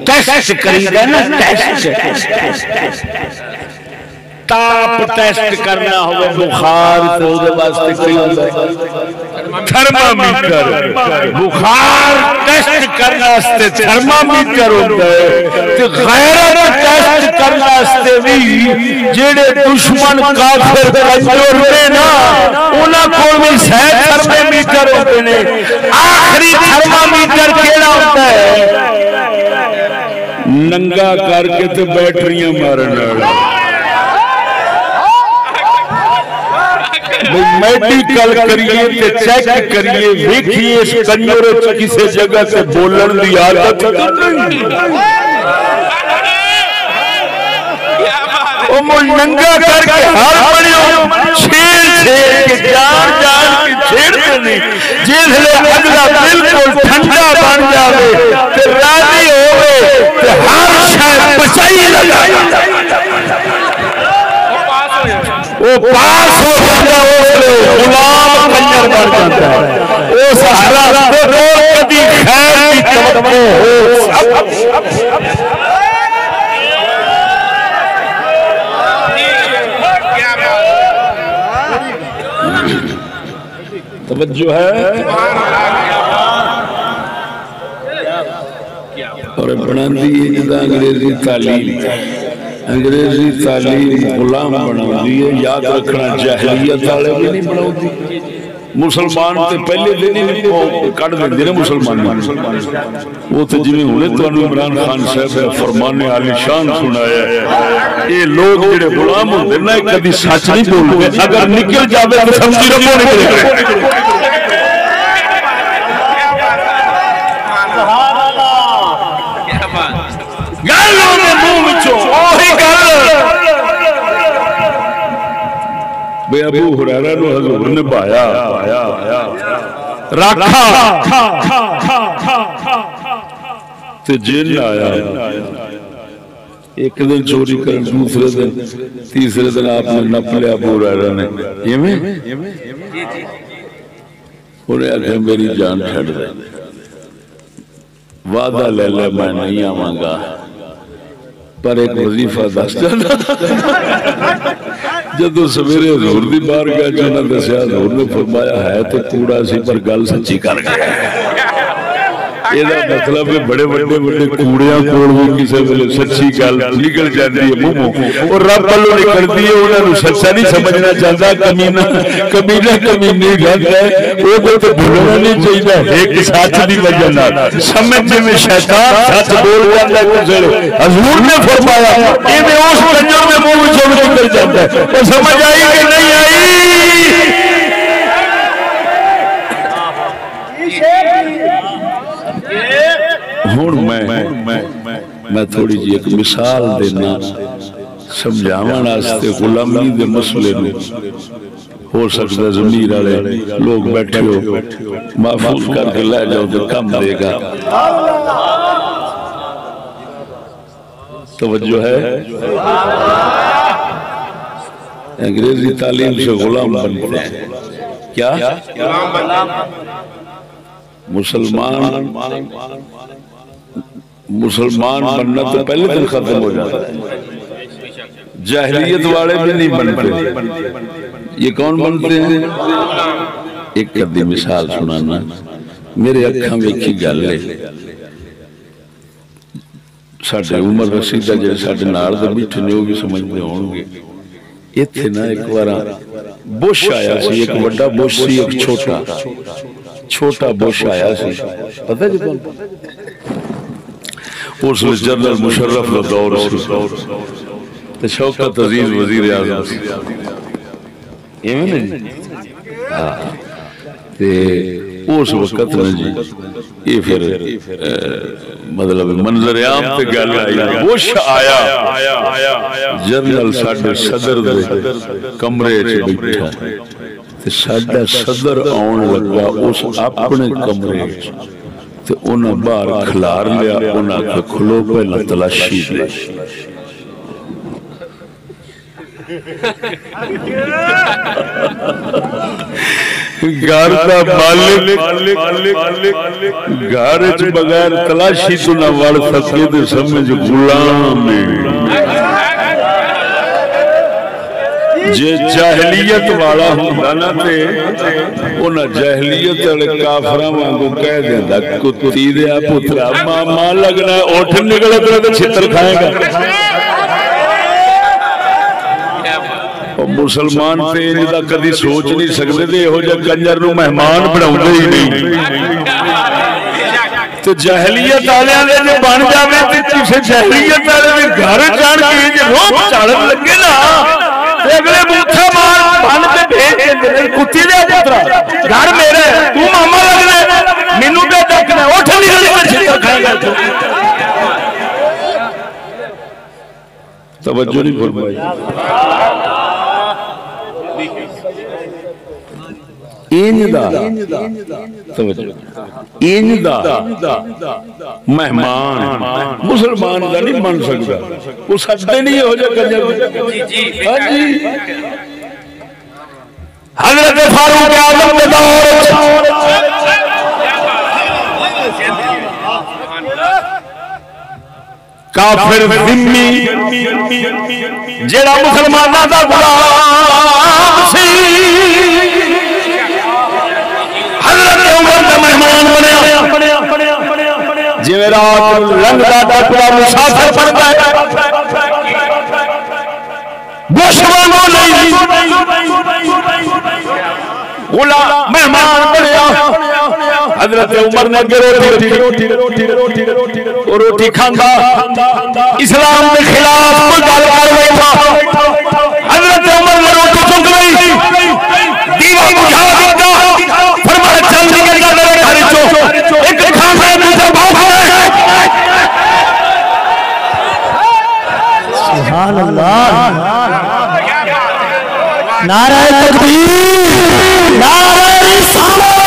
ٹیسٹ کریدا نا ٹیسٹ تاپ ٹیسٹ کرنا ہوئے بخار تو دے واسطے کوئی ہوتا ہے تھرمامیٹر بخار ٹیسٹ کرنا واسطے تھرمامیٹر ہوتا ہے تے غیرت ٹیسٹ کرنا واسطے بھی جڑے دشمن کافر کمزور نے نا انہاں کول بھی صحیح تھرمامیٹر ہوتے نے. آخری تھرمامیٹر کیڑا ہوتا ہے ننگا کر کے تے بیٹریاں مارن والا میڈیکل کریے تے چیک کریے ویکھیے اس کنجر وچ کسے جگہ سے بولن دی عادت او مول ننگا کر کے ہر بڑیوں چھیڑ کے جان کے چھیڑتے نہیں جس لئے اگلا بالکل ٹھنڈا بن جاوے تے راضی ہوئے تے ہر شاید بچائی لگا وہ پاس ہو جاتا ہے غلام کنجر بن جاتا ہے وہ سہارا کبھی خیر کی توقع ہو توجہ ہے اور بنا دی انگریزی تعلیم غلام بنا دیئے یاد رکھنا جاہلیت والے بھی نہیں بنا دی مسلمان تے پہلے دن ہی کٹ دیں نا مسلمان وہ تو جنہیں ہونے تو عمران خان صاحب فرمان عالی شان سنایا ہے یہ لوگ جڑے غلام ہوتے نا کبھی سچ نہیں بولتے اگر نکل جاوے تو سمجھی رکھو نکلے گالوں میں منہ وچوں اوہی گل بے ابو ہریرہ نو حضور نے بایا رکھا تے جن آیا ایک دن چوری کرن دوسرے دن تیسرے دن آپ نے نپ لیا ابو ہریرہ نے یہ میں انہیں آگے میری جان چھڑ دے وعدہ لے لے میں نہیں آواں گا پر ایک وظیفہ دس جانا جدو سویرے حضور دی بار گیا جانا دسیا حضور نے فرمایا ہے تو کوڑا سی پر گل سچی کر گیا یہ مطلب ہے بڑے بڑے کوڑیاں کوڑ بھی کسی ویلے سچی گل نکل جاتی ہے منہ اور رب والوں نکلتی ہے انہوں نے سچا نہیں سمجھنا چاہتا کمینہ گل ہے وہ تو بھولنا نہیں چاہیے ایک سچ کی وجہ نال سمجھ میں شیطان سچ بول جاتا ہے کسی حضور نے فرمایا یہ اس کنجر میں منہ وچوں نکل جاتا ہے تو سمجھ آئی کہ نہیں آئی میں تھوڑی جی ایک مثال دینا سمجھاون واسطے غلامی دے مسئلے میں ہو سکتا ضمیر والے لوگ بیٹھے ہو محفوظ کر کے لے جاؤ تو کم دے گا توجہ ہے انگریزی تعلیم سے غلام بنتے ہیں کیا مسلمان بننا تو پہلے دن ختم ہو جاتا ہے جاہلیت والے بھی نہیں بنتے یہ کون بنتے ہیں ایک کدی مثال سنانا میرے اکھاں ویکھی گل ہے ساڈے عمر رسیدہ جڑے ساڈے نال دے بیٹھے نے وہ بھی سمجھدے ہون گے ایتھے نا ایک بار بش آیا سی ایک بڑا بش سی ایک چھوٹا بش آیا سی پتہ جی کون اس میں جنرل مشرف کا دور سی شوکت عزیز وزیر اعظم سی یہ میں نہیں اس وقت میں جی یہ پھر مطلب منظر عام تے گل آئی بش آیا جنرل ساڈے صدر دے کمرے چ بیٹھا تے ساڈا صدر آن لگا اس اپنے کمرے چ تے انہاں باہر کھلار لیا انہاں کے کھلو پہلا تلاشی دے گھر دا مالک گھر وچ بغیر تلاشی تو نہ وڑ سکے تے سمجھ غلام جے جاہلیت والا ہوندا نا تے انہاں جاہلیت والے کافراں وانگو کہہ دیندا کتی دیا پترا ماما لگنا اٹھ نکلے تے چھتر کھائے گا مسلمان تے جدا کدی سوچ نہیں سکتے تے ہو جا کنجر نو مہمان بناؤندے ہی نہیں تے جاہلیت والےاں دے جو بن جاوے تے کسے جاہلیت والے دے گھر چڑھ کے جو روب چڑھن لگے نا تے اگلے بوتھا مار بن کے بھیج دیندے توجہ نہیں فرمائی مہمان مسلمان دا نہیں من سکتا وہ سجدے نہیں ہو جائے حضرت فاروق اعظم کے دور کافر ذمی جڑا مسلماناں دا غلام سی حضرت عمر دا مہمان بنیا جی رات لنگ دا ڈاکٹا مسافر بنتا ہے دشمنوں نہیں غلام مہمان بنیا حضرت عمر نے روٹی کھاندا اسلام کے خلاف کوئی گل کر بیٹھا حضرت عمر نے روٹی چک لئی دیوا بجھا دیتا فرمایا چل نکل جا میرے گھر چوں ایک کھانا ہے دوسرا بھوکا ہے سبحان اللہ نعرہ تکبیر نعرہ رسالت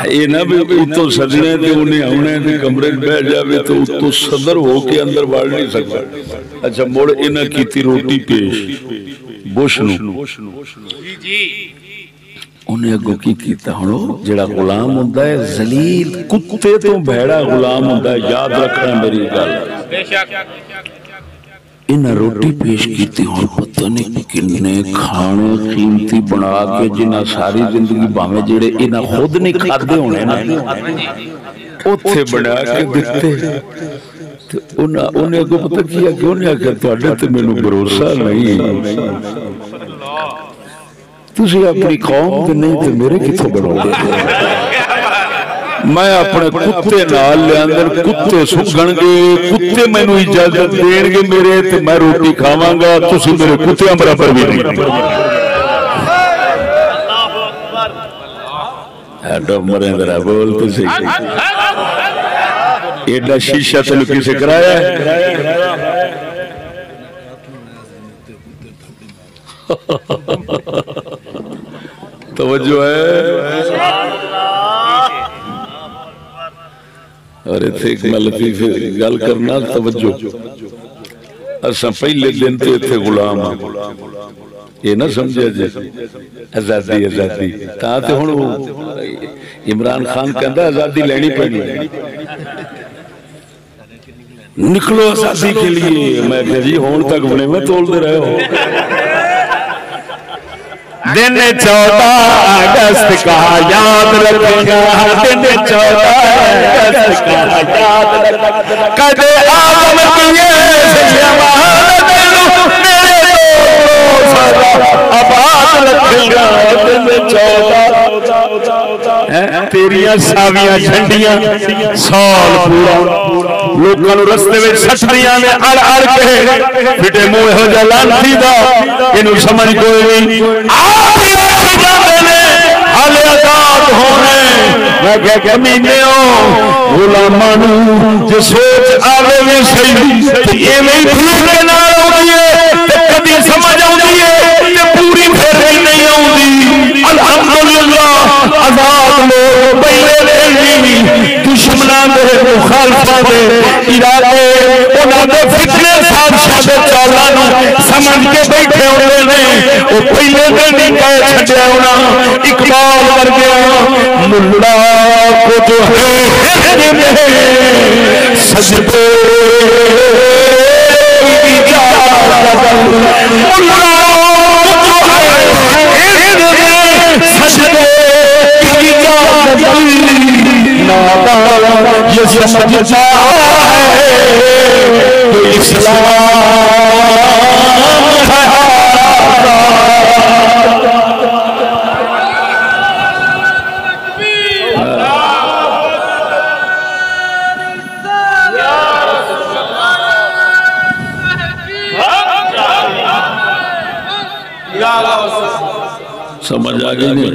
یہ نہ بھی اتو سجنے تے انہیں آنے تے کمرے بیٹھ جاوے تو اتو صدر ہو کے اندر بڑھ نہیں سکتا اچھا موڑ انہیں کیتی روٹی پیش بوش نو انہیں اگو کی کیتا ہنو جڑا غلام ہوندہ ہے ذلیل کتے تو بھیڑا غلام ہوندہ ہے یاد رکھنا میری گل انہیں روٹی پیش کیتی ہوں پتہ نہیں کنے کھانے قیمتی بنا کے جنہ ساری زندگی باہمیں جڑے انہیں خود نہیں کھاتے ہونے نا اتھے بنا کے دیکھتے انہیں کو پتہ کیا کہ انہیں آکے تو اڈتے میں نے بھروسہ نہیں تُسی اپنی قوم دے نہیں تے میرے کتھو بڑھو گے میں اپنے کتے نال لے اندر کتے سکھن گے کتے میں نو اجازت دین گے میرے تے میں روٹی کھاواں گا تُسی میرے کتے ہم برابر بھی نہیں ایڈو مریں ذرا بول تو صحیح ایڈا شیشہ تلکی سے کرایا ہے توجہ ہے اور اتھے ایک لطیف گل کرنا توجہ اساں پہلے دن تے اتھے غلام یہ نہ سمجھے جی آزادی آزادی تاں تے ہن عمران خان کہندا آزادی لینی پڑی نکلو آزادی کے لیے میں کہ جی ہون تک بنے میں تول دے رہے ہو دن 14 اگست کا یاد رکھنا دن 14 اگست کا یاد رکھنا کدے آدم کیے جوان دل میرے دوست آباد رکھنا دن 14 تیریاں ساویاں جھنڈیاں سال پورا لوگاں نو رستے وچ سٹریاں نے اڑ اڑ کے پھٹے منہ ہو جا لانتی دا اینو سمجھ کوئی نہیں حال آزاد ہونے میں کہہ کمینے ہو غلامانو جو سوچ آوے میں صحیح یہ میں پھر کے نہ ہوگئے تے کبھی سمجھ آؤں تے پوری پھر بھی نہیں آؤں الحمدللہ آزاد لوگ پہلے لے دشمنان دے مخالفہ دے ارادے انہاں دے فتنے سازشاں دے چالانوں سمجھ کے بیٹھے ہوئے نے وہ پہلے دن نہیں کہہ چھڑے ہونا اقبال کر گیا ملا کو جو ہے سجدے ملا یہ سمجھتا ہے تو اسلام سمجھ آ گئی نہیں؟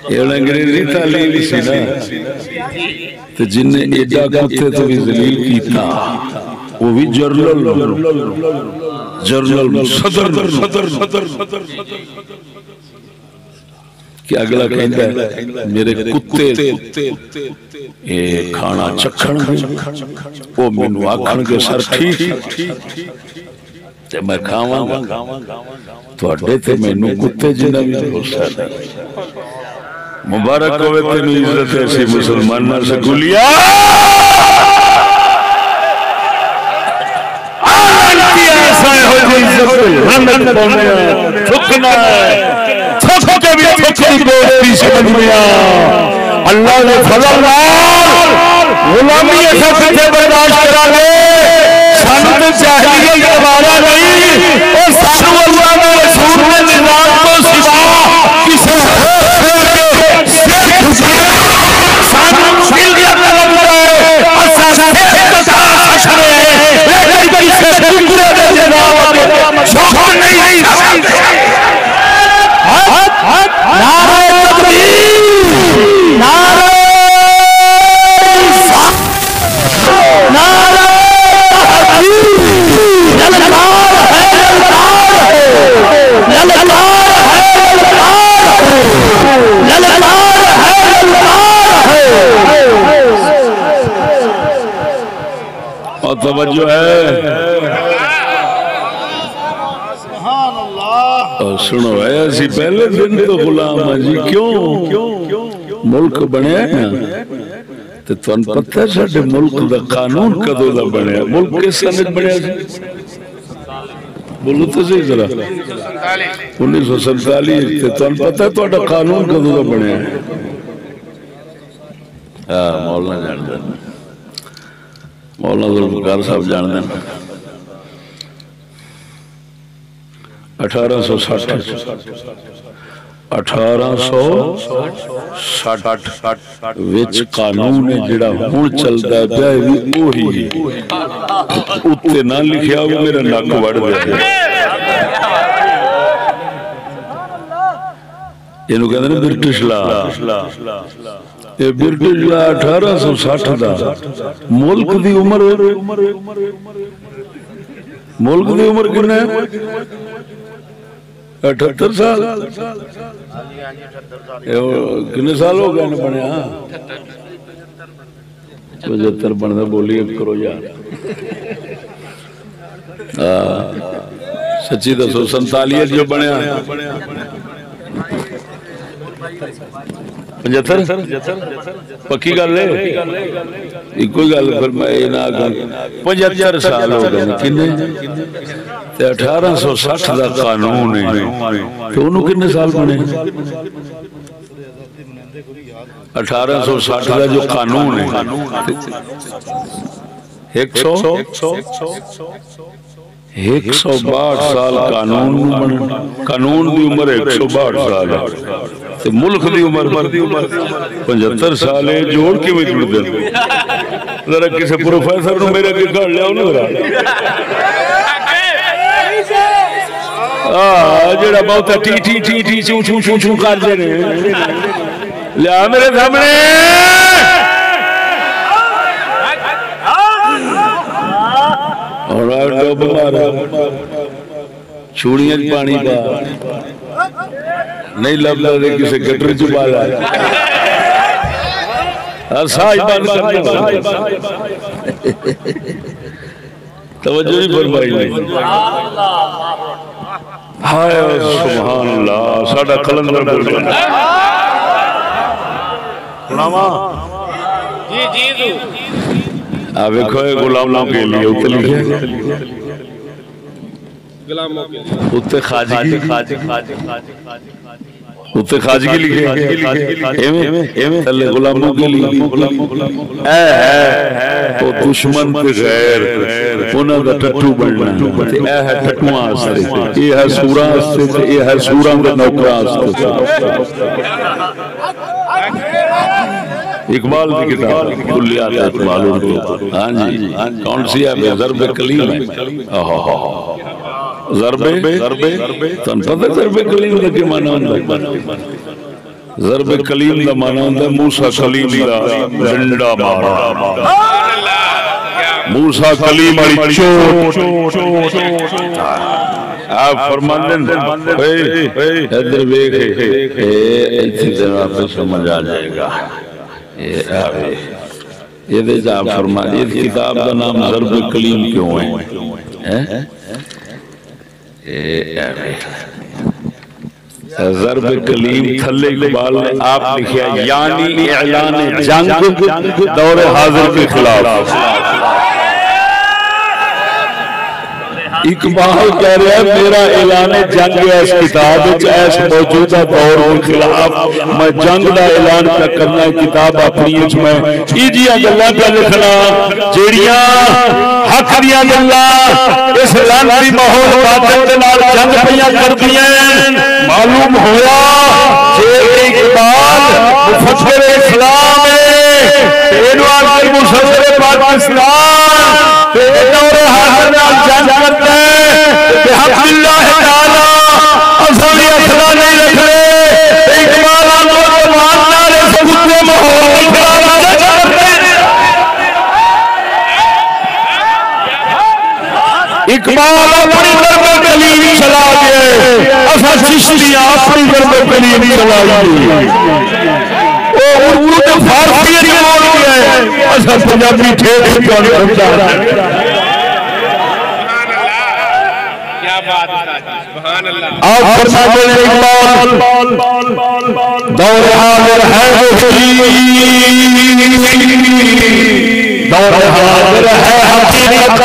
یہ انگریزی تعلیم سی نا تو جن نے ایڈا کتے تو بھی ذلیل کیتا وہ بھی جرنل صدر کہ اگلا کہتا ہے میرے کتے کھانا چکھن وہ مینوں آکھن کے سر ٹھیک تے میں کھاواں گا تواڈے تے مینوں کتے جنہ بھی بھروسہ نہیں مبارک ہوئے تینوں عزت ایسی مسلمان نہ سکولیا آلانتی ایسا ہے ہو جی عزت رنت پونے تھکنا ہے تھک کے بھی تھکی دوستی سمجھ میں اللہ نے فضل غلامی ایسا کتے برداشت کرا لے سانو تو جاہلیت دوبارہ نہیں اور سانو اللہ نے رسول نے نظام کو سوا کسی سانو مل گیا طلب ہے اور سانو اشرے لیکن کسی ٹکڑے دے جناب شوق نہیں نعرہ تکبیر نعرہ نعرہ اور توجہ ہے اور سنو ایسی پہلے دن تو غلام ہے جی کیوں ملک بنے نا تو تن پتہ ہے ساڈے ملک دا قانون کدوں دا بنیا ملک کس سنت بنیا سی بولو تو صحیح ذرا 1947 تے تن پتہ ہے تہاڈا قانون کدوں دا بنیا ہاں مولانا جان دے مولانا ذوالفقار صاحب جان دے 1860 وچ قانون جڑا ہن چلدا پیا ہے وہی اوتے نہ لکھیا وہ میرا نک وڑ دے اینو کہندے نے برٹش لا یہ برٹش لا 1860 دا ملک دی عمر کتنا ہے 78 سال کتنے سال ہو گئے بنیا 75 بنتا بولی کرو یار سچی دسو 47 جو بنیا 75 پکی گل ہے کوئی گل پھر میں یہ نہ 75 سال ہو گئے کنے 1860 دا قانون ہے تو انہوں کتنے سال بنے 1860 دا جو قانون ہے 162 سال قانون دی عمر 162 سال ہے تو ملک دی عمر 75 سال ہے جوڑ کے میں جڑ دیں ذرا کسی پروفیسر نے میرے کے کھڑ لیا انہوں ذرا جڑا بہت ٹی ٹی ٹی ٹی چوں چوں چوں چوں کر دے رہے لیا میرے سامنے اور ڈوب مارا چوڑیاں پانی پا نہیں لبلا دے کسی گٹر چپا لایا ساج بند کر دے توجہ نہیں فرمائی نہیں ہائے سبحان اللہ ساڈا کلندر بول گیا غلاماں جی جی آپ دیکھو غلاموں کے لیے اوتے لکھے غلاموں کے لیے اوتے خواجگی اوتے خواجگی لکھے ایویں تھلے غلاموں کے لیے او دشمن تے غیر انہاں دا ٹٹو بننا تے اے ہے ٹٹواں واسطے یہ ہے سوراں واسطے یہ ہے سوراں دے نوکراں واسطے اقبال کی کتاب کلیات اقبال اردو ہاں جی کون سی ہے ضرب کلیم ہے تن پتہ ضرب کلیم دا کی معنی ہوتا ہے؟ ضرب کلیم دا معنی ہوتا ہے موسیٰ کلیم دا ڈنڈا مارا، موسیٰ کلیم علی چوٹ۔ آپ فرماندن ادھر بیکھے ایتھی دن آپ سمجھ آ جائے گا۔ یہ دے جا فرماندن اس کتاب دا نام ضرب کلیم کیوں ہے؟ ضرب کلیم تھلے اقبال نے آپ لکھیا یعنی اعلان جنگ دور حاضر کے خلاف۔ اقبال کہہ رہا ہے میرا اعلان جنگ ہے اس کتاب اس موجودہ دور کے خلاف، میں جنگ دا اعلان کا کرنا ہے کتاب اپنی اچ میں ایجیاں گلاں پہ لکھنا جیڑیاں حق دیاں گلاں اس لانتی ماحول باطل دے نال جنگ پیاں کردیاں۔ معلوم ہوا کہ اقبال مفسر اسلام ہے، اینو آخر مفسر پاکستان دور حاضر نال جنگ کرتا ہے بحق اللہ تعالی اصلی اصلا نہیں رکھ رہے اقبال آنکھوں زمان نالے سکتے ماحول خراب کرتے ہیں۔ اقبال اپنی ضرب کلیم چلا گئے، اصلا چشتیاں اپنی ضرب کلیم چلا گئے، وہ اردو کے فارسی ریمون گئے، اصلا پنجابی ٹھیک کیا آپ فرماتے ہیں اقبال دور حاضر ہے وہی، دور حاضر ہے حقیقت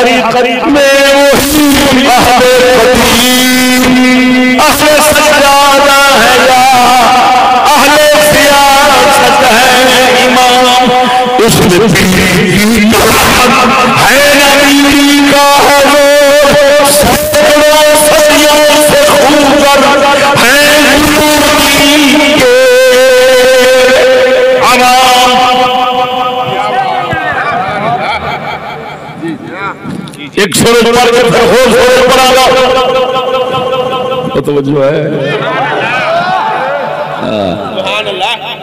میں وہی، اہل قدیم اہل سجادہ ہے یا اہل سیاست ہے امام، اس میں پیر ہے نبی کا حضور، سینکڑوں صدیوں سے خوبر ہے نبی کے عوام۔ ایک سورج پڑھ کے پھر اور سورج پڑھا گا، توجہ ہے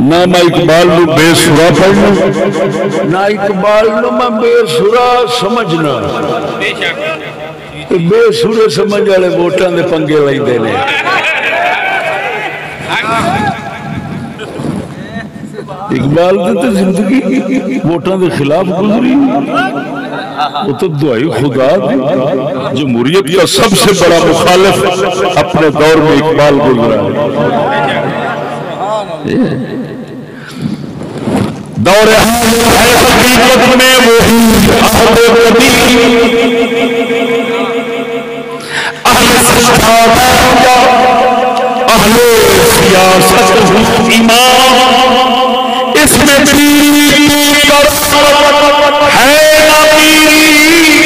نہ میں اقبال نو بے سورا پڑھنا، نہ اقبال نو میں بے سورا سمجھنا، بے سورے سمجھ والے ووٹاں دے پنگے لیندے نے۔ اقبال دی زندگی ووٹاں دے خلاف گزری، وہ تو دعائی خدا دی جمہوریت کا سب سے بڑا مخالف اپنے دور میں اقبال گزرا ہے۔ دور حقیقت میں وہی اہل قدیم اہل سجادہ اہل سیاست امام، اس میں پیر ہے نبی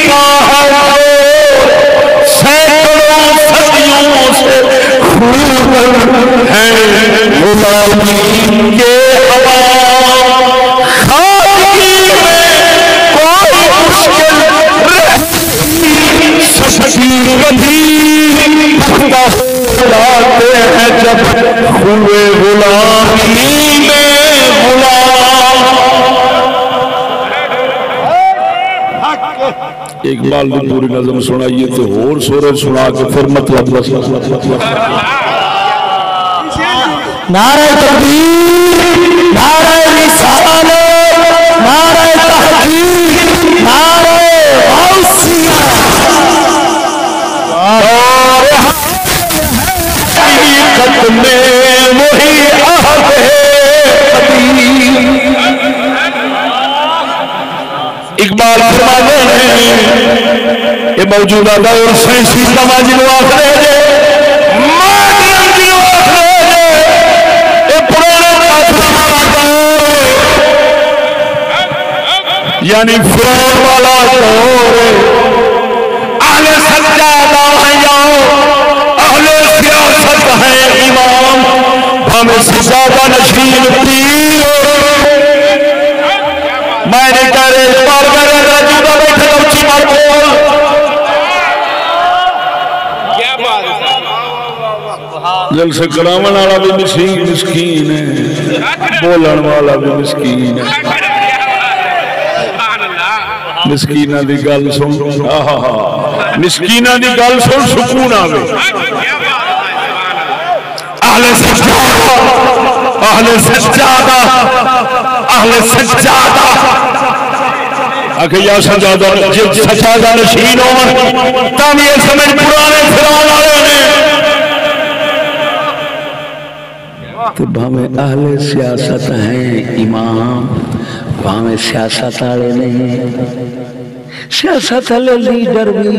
کا حضور، سینکڑوں صدیوں سے خوبر ہے غلامی کے عوام، خاکی میں کوئی مشکل رہتی سچی کبھی لاتے ہیں جب ہوئے غلامی میں غلام۔ اقبال کی پوری نظم سنائیے تو اور سورج سنا کے پھر مطلب نعرہ تکبیر، نعرہ رسالت، نعرہ تحقیق، نعرہ غوثیہ، حقیقت میں وہی عہد قدیم۔ اقبال فرماتے ہیں یہ موجودہ دور سائنسی سماجی آخرے دے ماڈرن کی آخرے دے یہ پرانے یعنی فرعون والا دور، اہل سجادہ ہے یا اہل سیاست ہے امام، ہمیں سجادہ نشین پیر میں نے کہہ رہے اقبال کہہ رہے راجو دا بیٹھے اچھی بات بول، جلسے کراون والا بھی مسکین ہے، بولن والا بھی مسکین ہے۔ مسکینہ دی گل سن، مسکینہ دی گل سن سکون آوے۔ اہل سجادہ، اہل سجادہ، اہل سجادہ آکھے یا سجادہ جب سجادہ نشین ہون تم یہ سمجھ پرانے فرعون والے نے تو بھامیں اہل سیاست ہیں امام، بھامیں سیاست والے نہیں، سیاست والے لیڈر بھی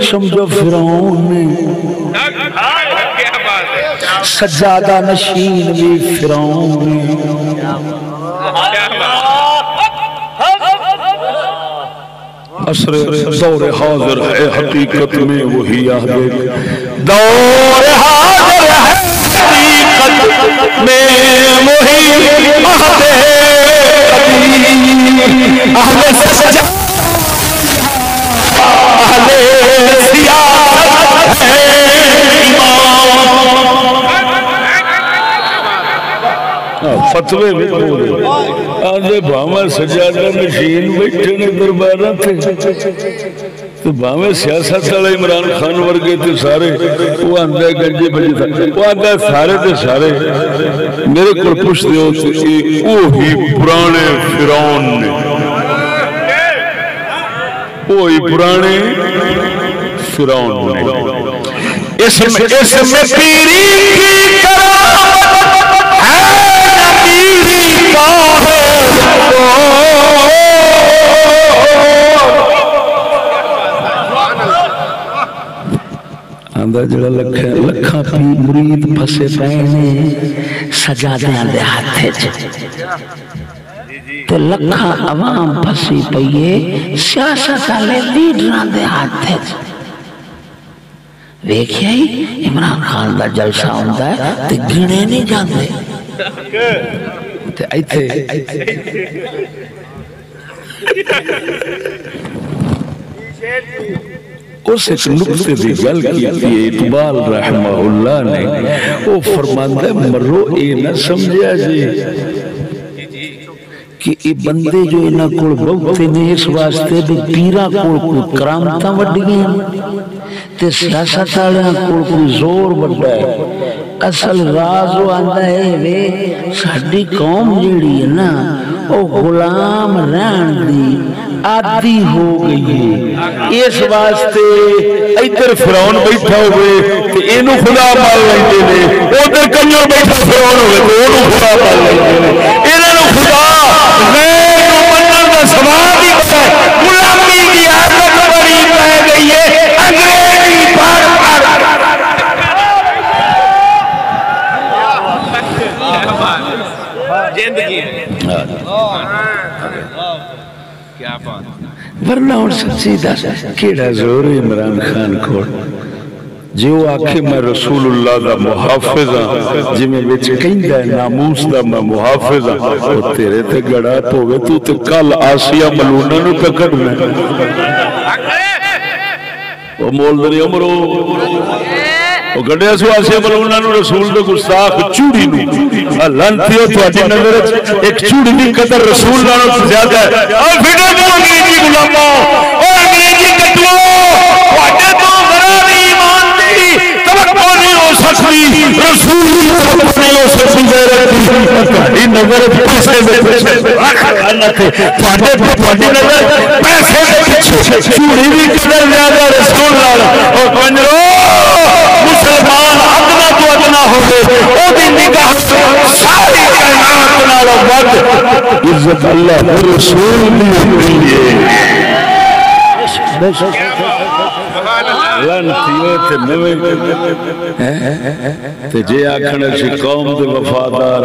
سمجھو فرعون نے، سجادہ نشین بھی فرعون نے۔ عصر دور حاضر ہے حقیقت میں وہی عہد، دور حاضر ہے حقیقت میں وہی عہد قدیم، اہل سجادہ اہل سیاست ہے فتوے بھی بولے آدھے بھاویں سجادہ نشین بیٹھے نے درباراں تھے تو بھاویں سیاست والے عمران خان ورگے تھے سارے، وہ آندہ گنجے بجے تھا، وہ آندہ سارے تھے سارے میرے کو پوچھ دے ہوتے کہ وہی پرانے فرعون نے، وہی پرانے فرعون نے۔ اس میں پیری کی کرامت آندہ جڑا لکھاں پی مرید پھسے پہنے سجادیاں دے ہاتھے تو لکھاں عوام پھسی پئیے سیاست والے لیڈراں دے ہاتھے ویکھیا ہی عمران خان دا جلسہ ہوندا ہے تے گھنے نہیں جاندے تے ایتھے اس ایک نقطے دی گل کی تھی اقبال رحمہ اللہ نے، وہ فرماندہ ہے مرو اے نہ سمجھا جی کہ یہ بندے جو انہاں کول بہتے نے اس واسطے بھی پیرا کول کوئی کرامتاں وڈیاں تے سیاست والیاں کول کوئی زور وڈا ہے۔ اصل راز وہ آندا ہے وے ساڈی قوم جیڑی ہے نا وہ غلام رہن دی عادی ہو گئی ہے، اس واسطے ادھر فرعون بیٹھا ہوئے تے اینو خدا مان لیندے نے، ادھر کنجر بیٹھا فرعون ہوئے تے اونوں خدا مان لیندے نے، انہاں نوں خدا غیر نوں منن دا سوال ہی پتہ ہے، غلامی دی عادت بڑی پے گئی ہے، انگریزی پڑھ ورنہ اور سچی دس کیڑا زور عمران خان کو جو آکھے میں رسول اللہ دا محافظ ہاں جی میں بچ کہندہ ہے ناموس دا میں محافظ ہاں وہ تیرے تے گڑا پوگے تو تے کل آسیہ ملونہ نو پکڑنا وہ مولدری عمرو وہ گڑیا سو آسیہ ملونہ نو رسول دے گستاخ چوڑی نو لانتیو تو اٹی نظر ایک چوڑی نہیں قدر رسول اللہ نو زیادہ ہے اور پھر جو انگریزی غلاموں اور انگریزی کٹلو واٹے تو غرار ایمان دی توقع نہیں ہو سکتی رسول اللہ نہیں ہو سکتی غیرت ان نظر پیسے دے پیچھے رکھ رہنا تھے تھوڑی نظر پیسے دے پیچھے چوڑی بھی قدر زیادہ رسول اللہ اور پنجرو مسلمان ادنا تو ادنا ہو گئے او دی نگاہ ساری کائنات نالو ود عزت اللہ رسول دی لانتیوں تے نویں تے جے آکھنے سی قوم دے وفادار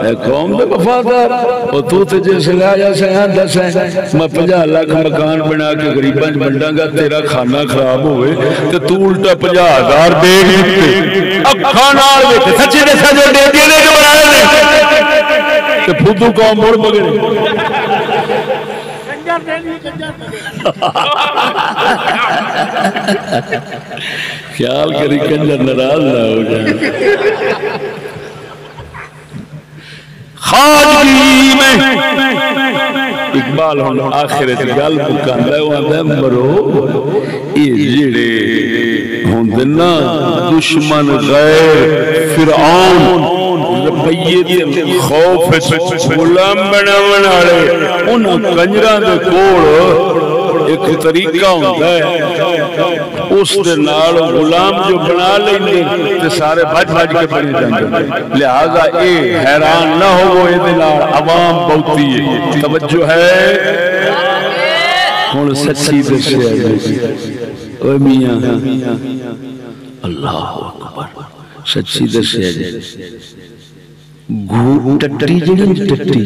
اے قوم دے وفادار او تو تے جے سلایا سے دس ہے میں 50 لاکھ مکان بنا کے غریباں بنڈاں گا تیرا کھانا خراب ہوئے تے تو الٹا 50,000 دے دیتے اکھاں نال ویکھ سچے نے سجے دے دینے جو بنائے نے تے پھدو قوم مڑ مگے خیال کری کنجر ناراض نہ ہو جائے خواجگی میں اقبال ہوں آخر گل مکاندا ہے وہ آندا مرو یہ جڑے ہوندے نا دشمن غیر فرعون ربیے دے خوف غلام بناون والے انہاں کنجراں دے کول ایک طریقہ ہوتا ہے اس دے نال غلام جو بنا لیندے تے سارے بھج بھج کے بنے جاندے لہذا اے حیران نہ ہو وہ دے نال عوام بہتی ہے توجہ ہے ہن سچی دسیا اوے میاں اللہ اکبر سچی دسیا جی ٹٹی جڑی ٹٹی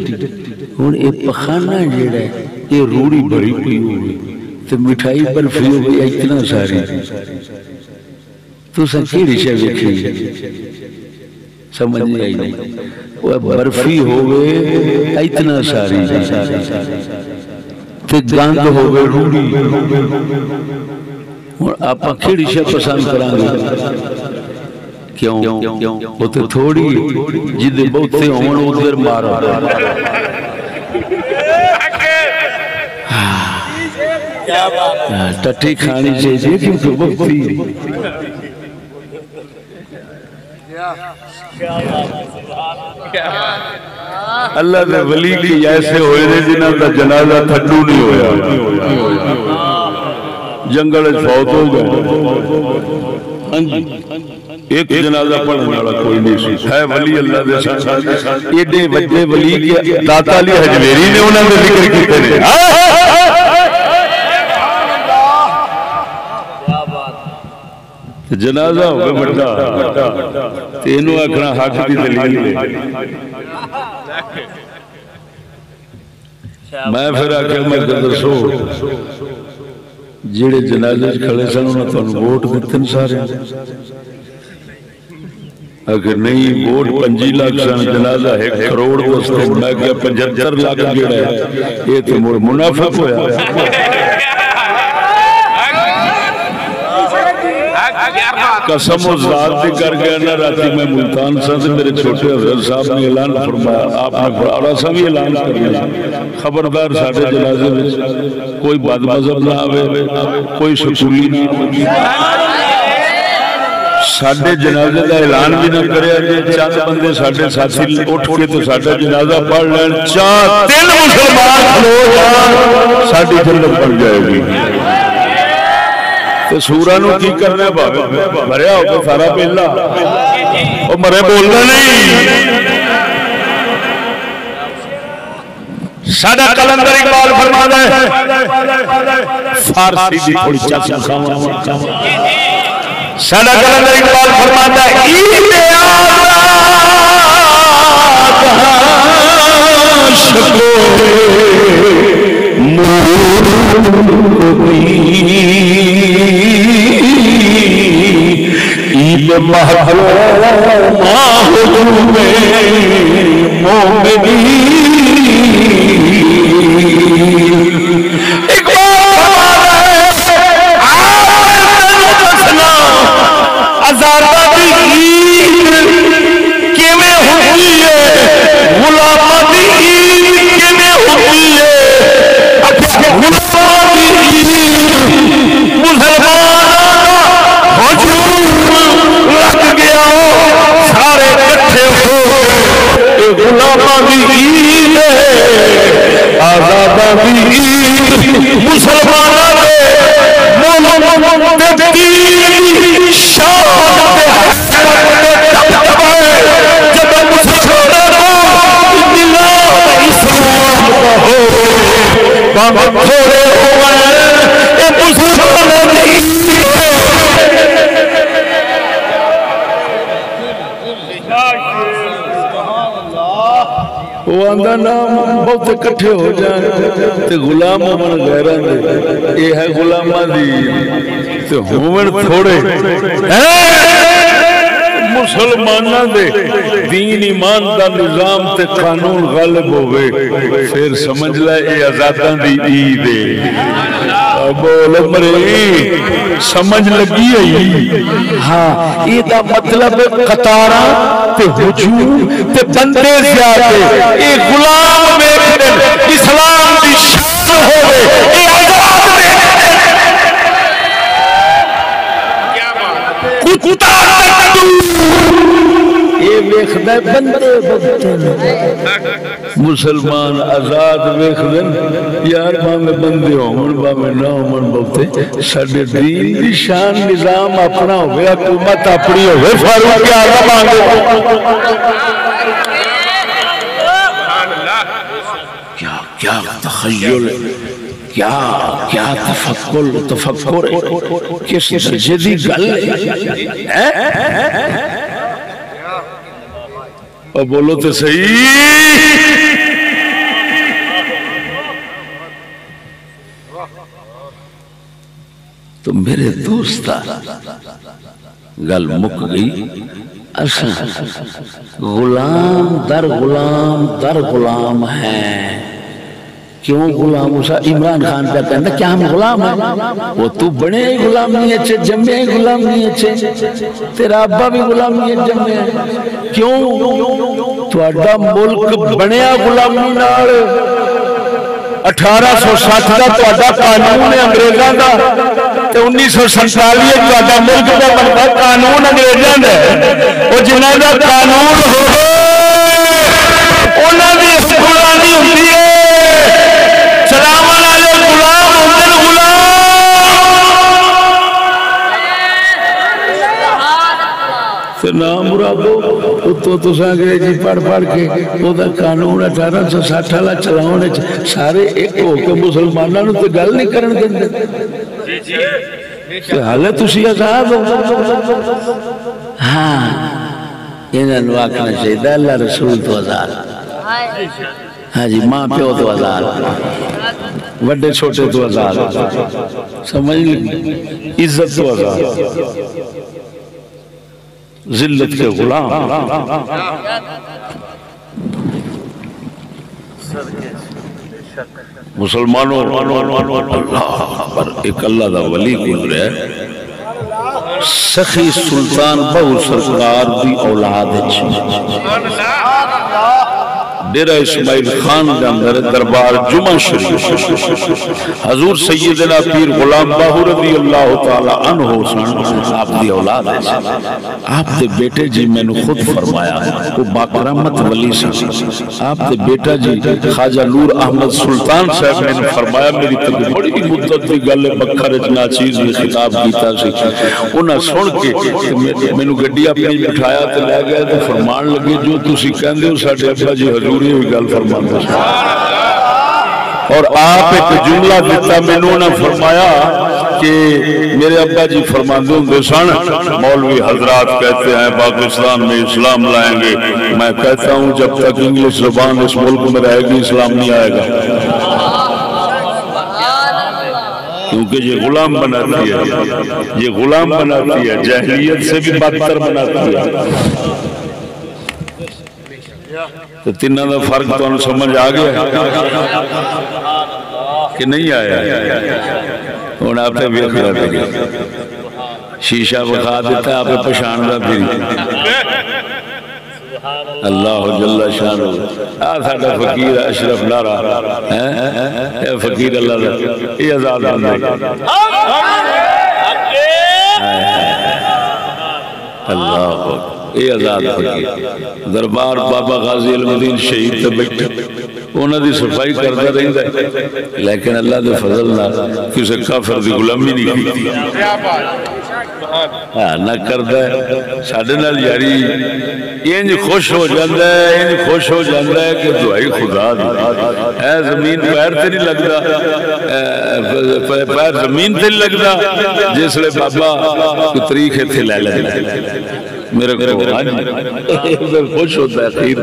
ہن اے پخانہ جڑا ہے یہ روڑی بھری پئی ہوئی تے مٹھائی برفی ہوئی اتنا ساری تو سن کیڑی شے ویکھی سمجھ نہیں آئی وہ برفی ہوئے اتنا ساری تے گند ہوئے روڑی اور آپ کیڑی شے پسند کران گے کیوں وہ تے تھوڑی جدے بہتے ہون ادھر مارو ٹٹی کھانی چاہیے کیونکہ وقتی اللہ دے ولی کی ایسے ہوئے دے جنہ کا جنازہ تھڈو نہیں ہویا جنگل فوت ہو گئے ایک جنازہ پڑھنے والا کوئی نہیں سی ہے ولی اللہ دے ساتھ ایڈے وڈے ولی کے داتا علی حجویری نے انہوں نے ذکر کیتے ہیں جنازہ ہوگا بڑا تینوں اکھنا حق دی دلیل ہے میں پھر آکھے میں دسو جیڑے جنازے کھڑے سن انہوں نے ووٹ دیتن سارے اگر نہیں ووٹ 25 لاکھ سن جنازہ 1 کروڑ دوستے میں کیا 75 لاکھ جیڑا ہے یہ تو منافق ہویا قسم و ذات بھی کر گیا نا راتی میں ملتان سے میرے چھوٹے حضرت صاحب نے اعلان فرمایا آپ نے فرمایا سا بھی اعلان کرنا خبردار ساڑھے جنازے میں کوئی بد مذہب نہ آوے کوئی سکولی نہ آوے ساڑھے جنازے کا اعلان بھی نہ کرے چاند بندے ساڑھے ساتھی اٹھ کے تو ساڑھے جنازہ پڑھ لین چاہ 3 مسلمان کھلو جان ساڑھے جنت پڑھ جائے گی تو سورہ نو کی کرنے مریا ہو تو سارا پہلا اور مرے بولنا نہیں سادہ کلندر اقبال فرماتا ہے فارسی بھی تھوڑی چاچا کھاوا سادہ کلندر اقبال فرماتا ہے عید آزاد شکو مور عید محروم حضور مومنین آزادہ دی عید کیویں ہوتی ہے غلاماں دی عید کیویں ہوتی ہے غلاماں دی عید مسلماناں ہجوم لگ گیا سارے اکٹھے ہو غلاماں دی عید ہے آزادہ دی عید مسلماناں دے وہ آندہ نام بہت اکٹھے ہو جائیں تے غلام من غیران دے یہ ہے غلامہ دی تے ہومن تھوڑے مسلمانوں دے دین ایمان دا نظام تے قانون غالب ہوئے پھر سمجھ لے اے آزاداں دی عید ہے بول مرے سمجھ لگی ہے ہاں یہ دا مطلب قطاراں تے ہجوم تے بندے زیادہ اے غلام ویکھن اسلام دی شان ہوے اے آزاد کتا ویخدہ بندے مسلمان آزاد ویخدن یار میں بندے ہوں میں نہ ہوں بہتے ساڑھے دین دی شان نظام اپنا ہوئے حکومت اپنی ہوئے فاروق اعظم آگے کیا تخیل کیا تفکر کس درجے دی گل ہے اور بولو تو صحیح تو میرے دوستا گل مک گئی غلام در غلام ہیں کیوں غلام اسا عمران خان پہ کہنا کیا ہم غلام ہیں وہ تو بڑے غلام نہیں اچھے جمعے غلام نہیں اچھے تیرا ابا بھی غلام نہیں جمعے کیوں تو اڈا ملک بنیا غلامی نال 1860 دا تو اڈا قانون ہے انگریزاں دا تے 1947 تو اڈا ملک دا بنتا قانون انگریزاں دا او جنہاں دا قانون ہوئے انہاں دی حکمرانی ہوندی ہے سلام علیکم غلام ہوندے غلام تے نام مرادو تو تساں انگریزی پڑھ کے او دا قانون 1860 والا چلاون وچ سارے ایک ہو کے مسلماناں نوں تے گل نہیں کرن دیندے جی حالے تسی آزاد ہو ہاں انہاں نوں آکھنا چاہیے اللہ رسول تو آزاد ہاں جی ماں پیو تو آزاد وڈے چھوٹے تو آزاد سمجھ لیں عزت تو آزاد ذلت کے غلام مسلمانوں ایک اللہ دا ولی گزرا ہے سخی سلطان بہو سرکار دی اولاد ہے ڈیرہ اسماعیل خان کے اندر دربار جمعہ شریف حضور سیدنا پیر غلام باہو رضی اللہ تعالی عنہ سن آپ دی اولاد ہے آپ دے بیٹے جی میں نے خود فرمایا وہ باکرامت ولی سن آپ دے بیٹا جی خواجہ نور احمد سلطان صاحب میں نے فرمایا میری تک بڑی مدت دی گل بکھر اجنا چیز میں خطاب کیتا سی انہاں سن کے میں نے گڈی اپنی بٹھایا تے لے گیا تے فرمان لگے جو تسی کہندے ہو ساڈے ابا جی حضور ہوئی گل فرماتا اور آپ ایک جملہ دیتا میں نے فرمایا کہ میرے ابا جی فرماندے ہوں سن مولوی حضرات کہتے ہیں پاکستان میں اسلام لائیں گے میں کہتا ہوں جب تک انگلش زبان اس ملک میں رہے گی اسلام نہیں آئے گا کیونکہ یہ غلام بناتی ہے یہ غلام بناتی ہے جاہلیت سے بھی بدتر بناتی ہے تو تینہ دا فرق تو انہوں سمجھ آگیا کہ نہیں آیا انہوں آپ نے بھی اخیرہ دے گیا شیشہ بخا دیتا آپ نے پشان دا بھی اللہ جل شانہ ساڑھا فقیر اشرف لارا اے فقیر اللہ دا یہ آزاد بندے اللہ اے آزاد فقیر دربار بابا غازی المدین شہید تے بیٹھے انہاں دی صفائی کرتا رہندا ہے لیکن اللہ دے فضل نال کسے کافر دی غلامی نہیں کیتی نہ کردا ہے ساڈے نال یاری انج خوش ہو جاندا ہے انج خوش ہو جاندا ہے کہ دعائی خدا دی اے زمین پیر تے نہیں لگدا پیر زمین تے نہیں لگدا جس لے بابا کوئی طریق ایتھے لے لے میرے کو خوش ہوتا ہے خیر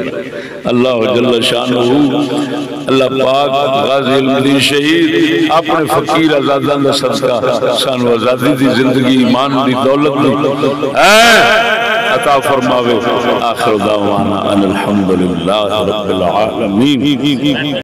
اللہ جل شانہ اللہ پاک غازی المدین شہید اپنے فقیر آزادان دا صدقہ سانو آزادی دی زندگی ایمان دی دولت دی عطا فرماوے. آخر دعوانا ان الحمدللہ رب العالمین.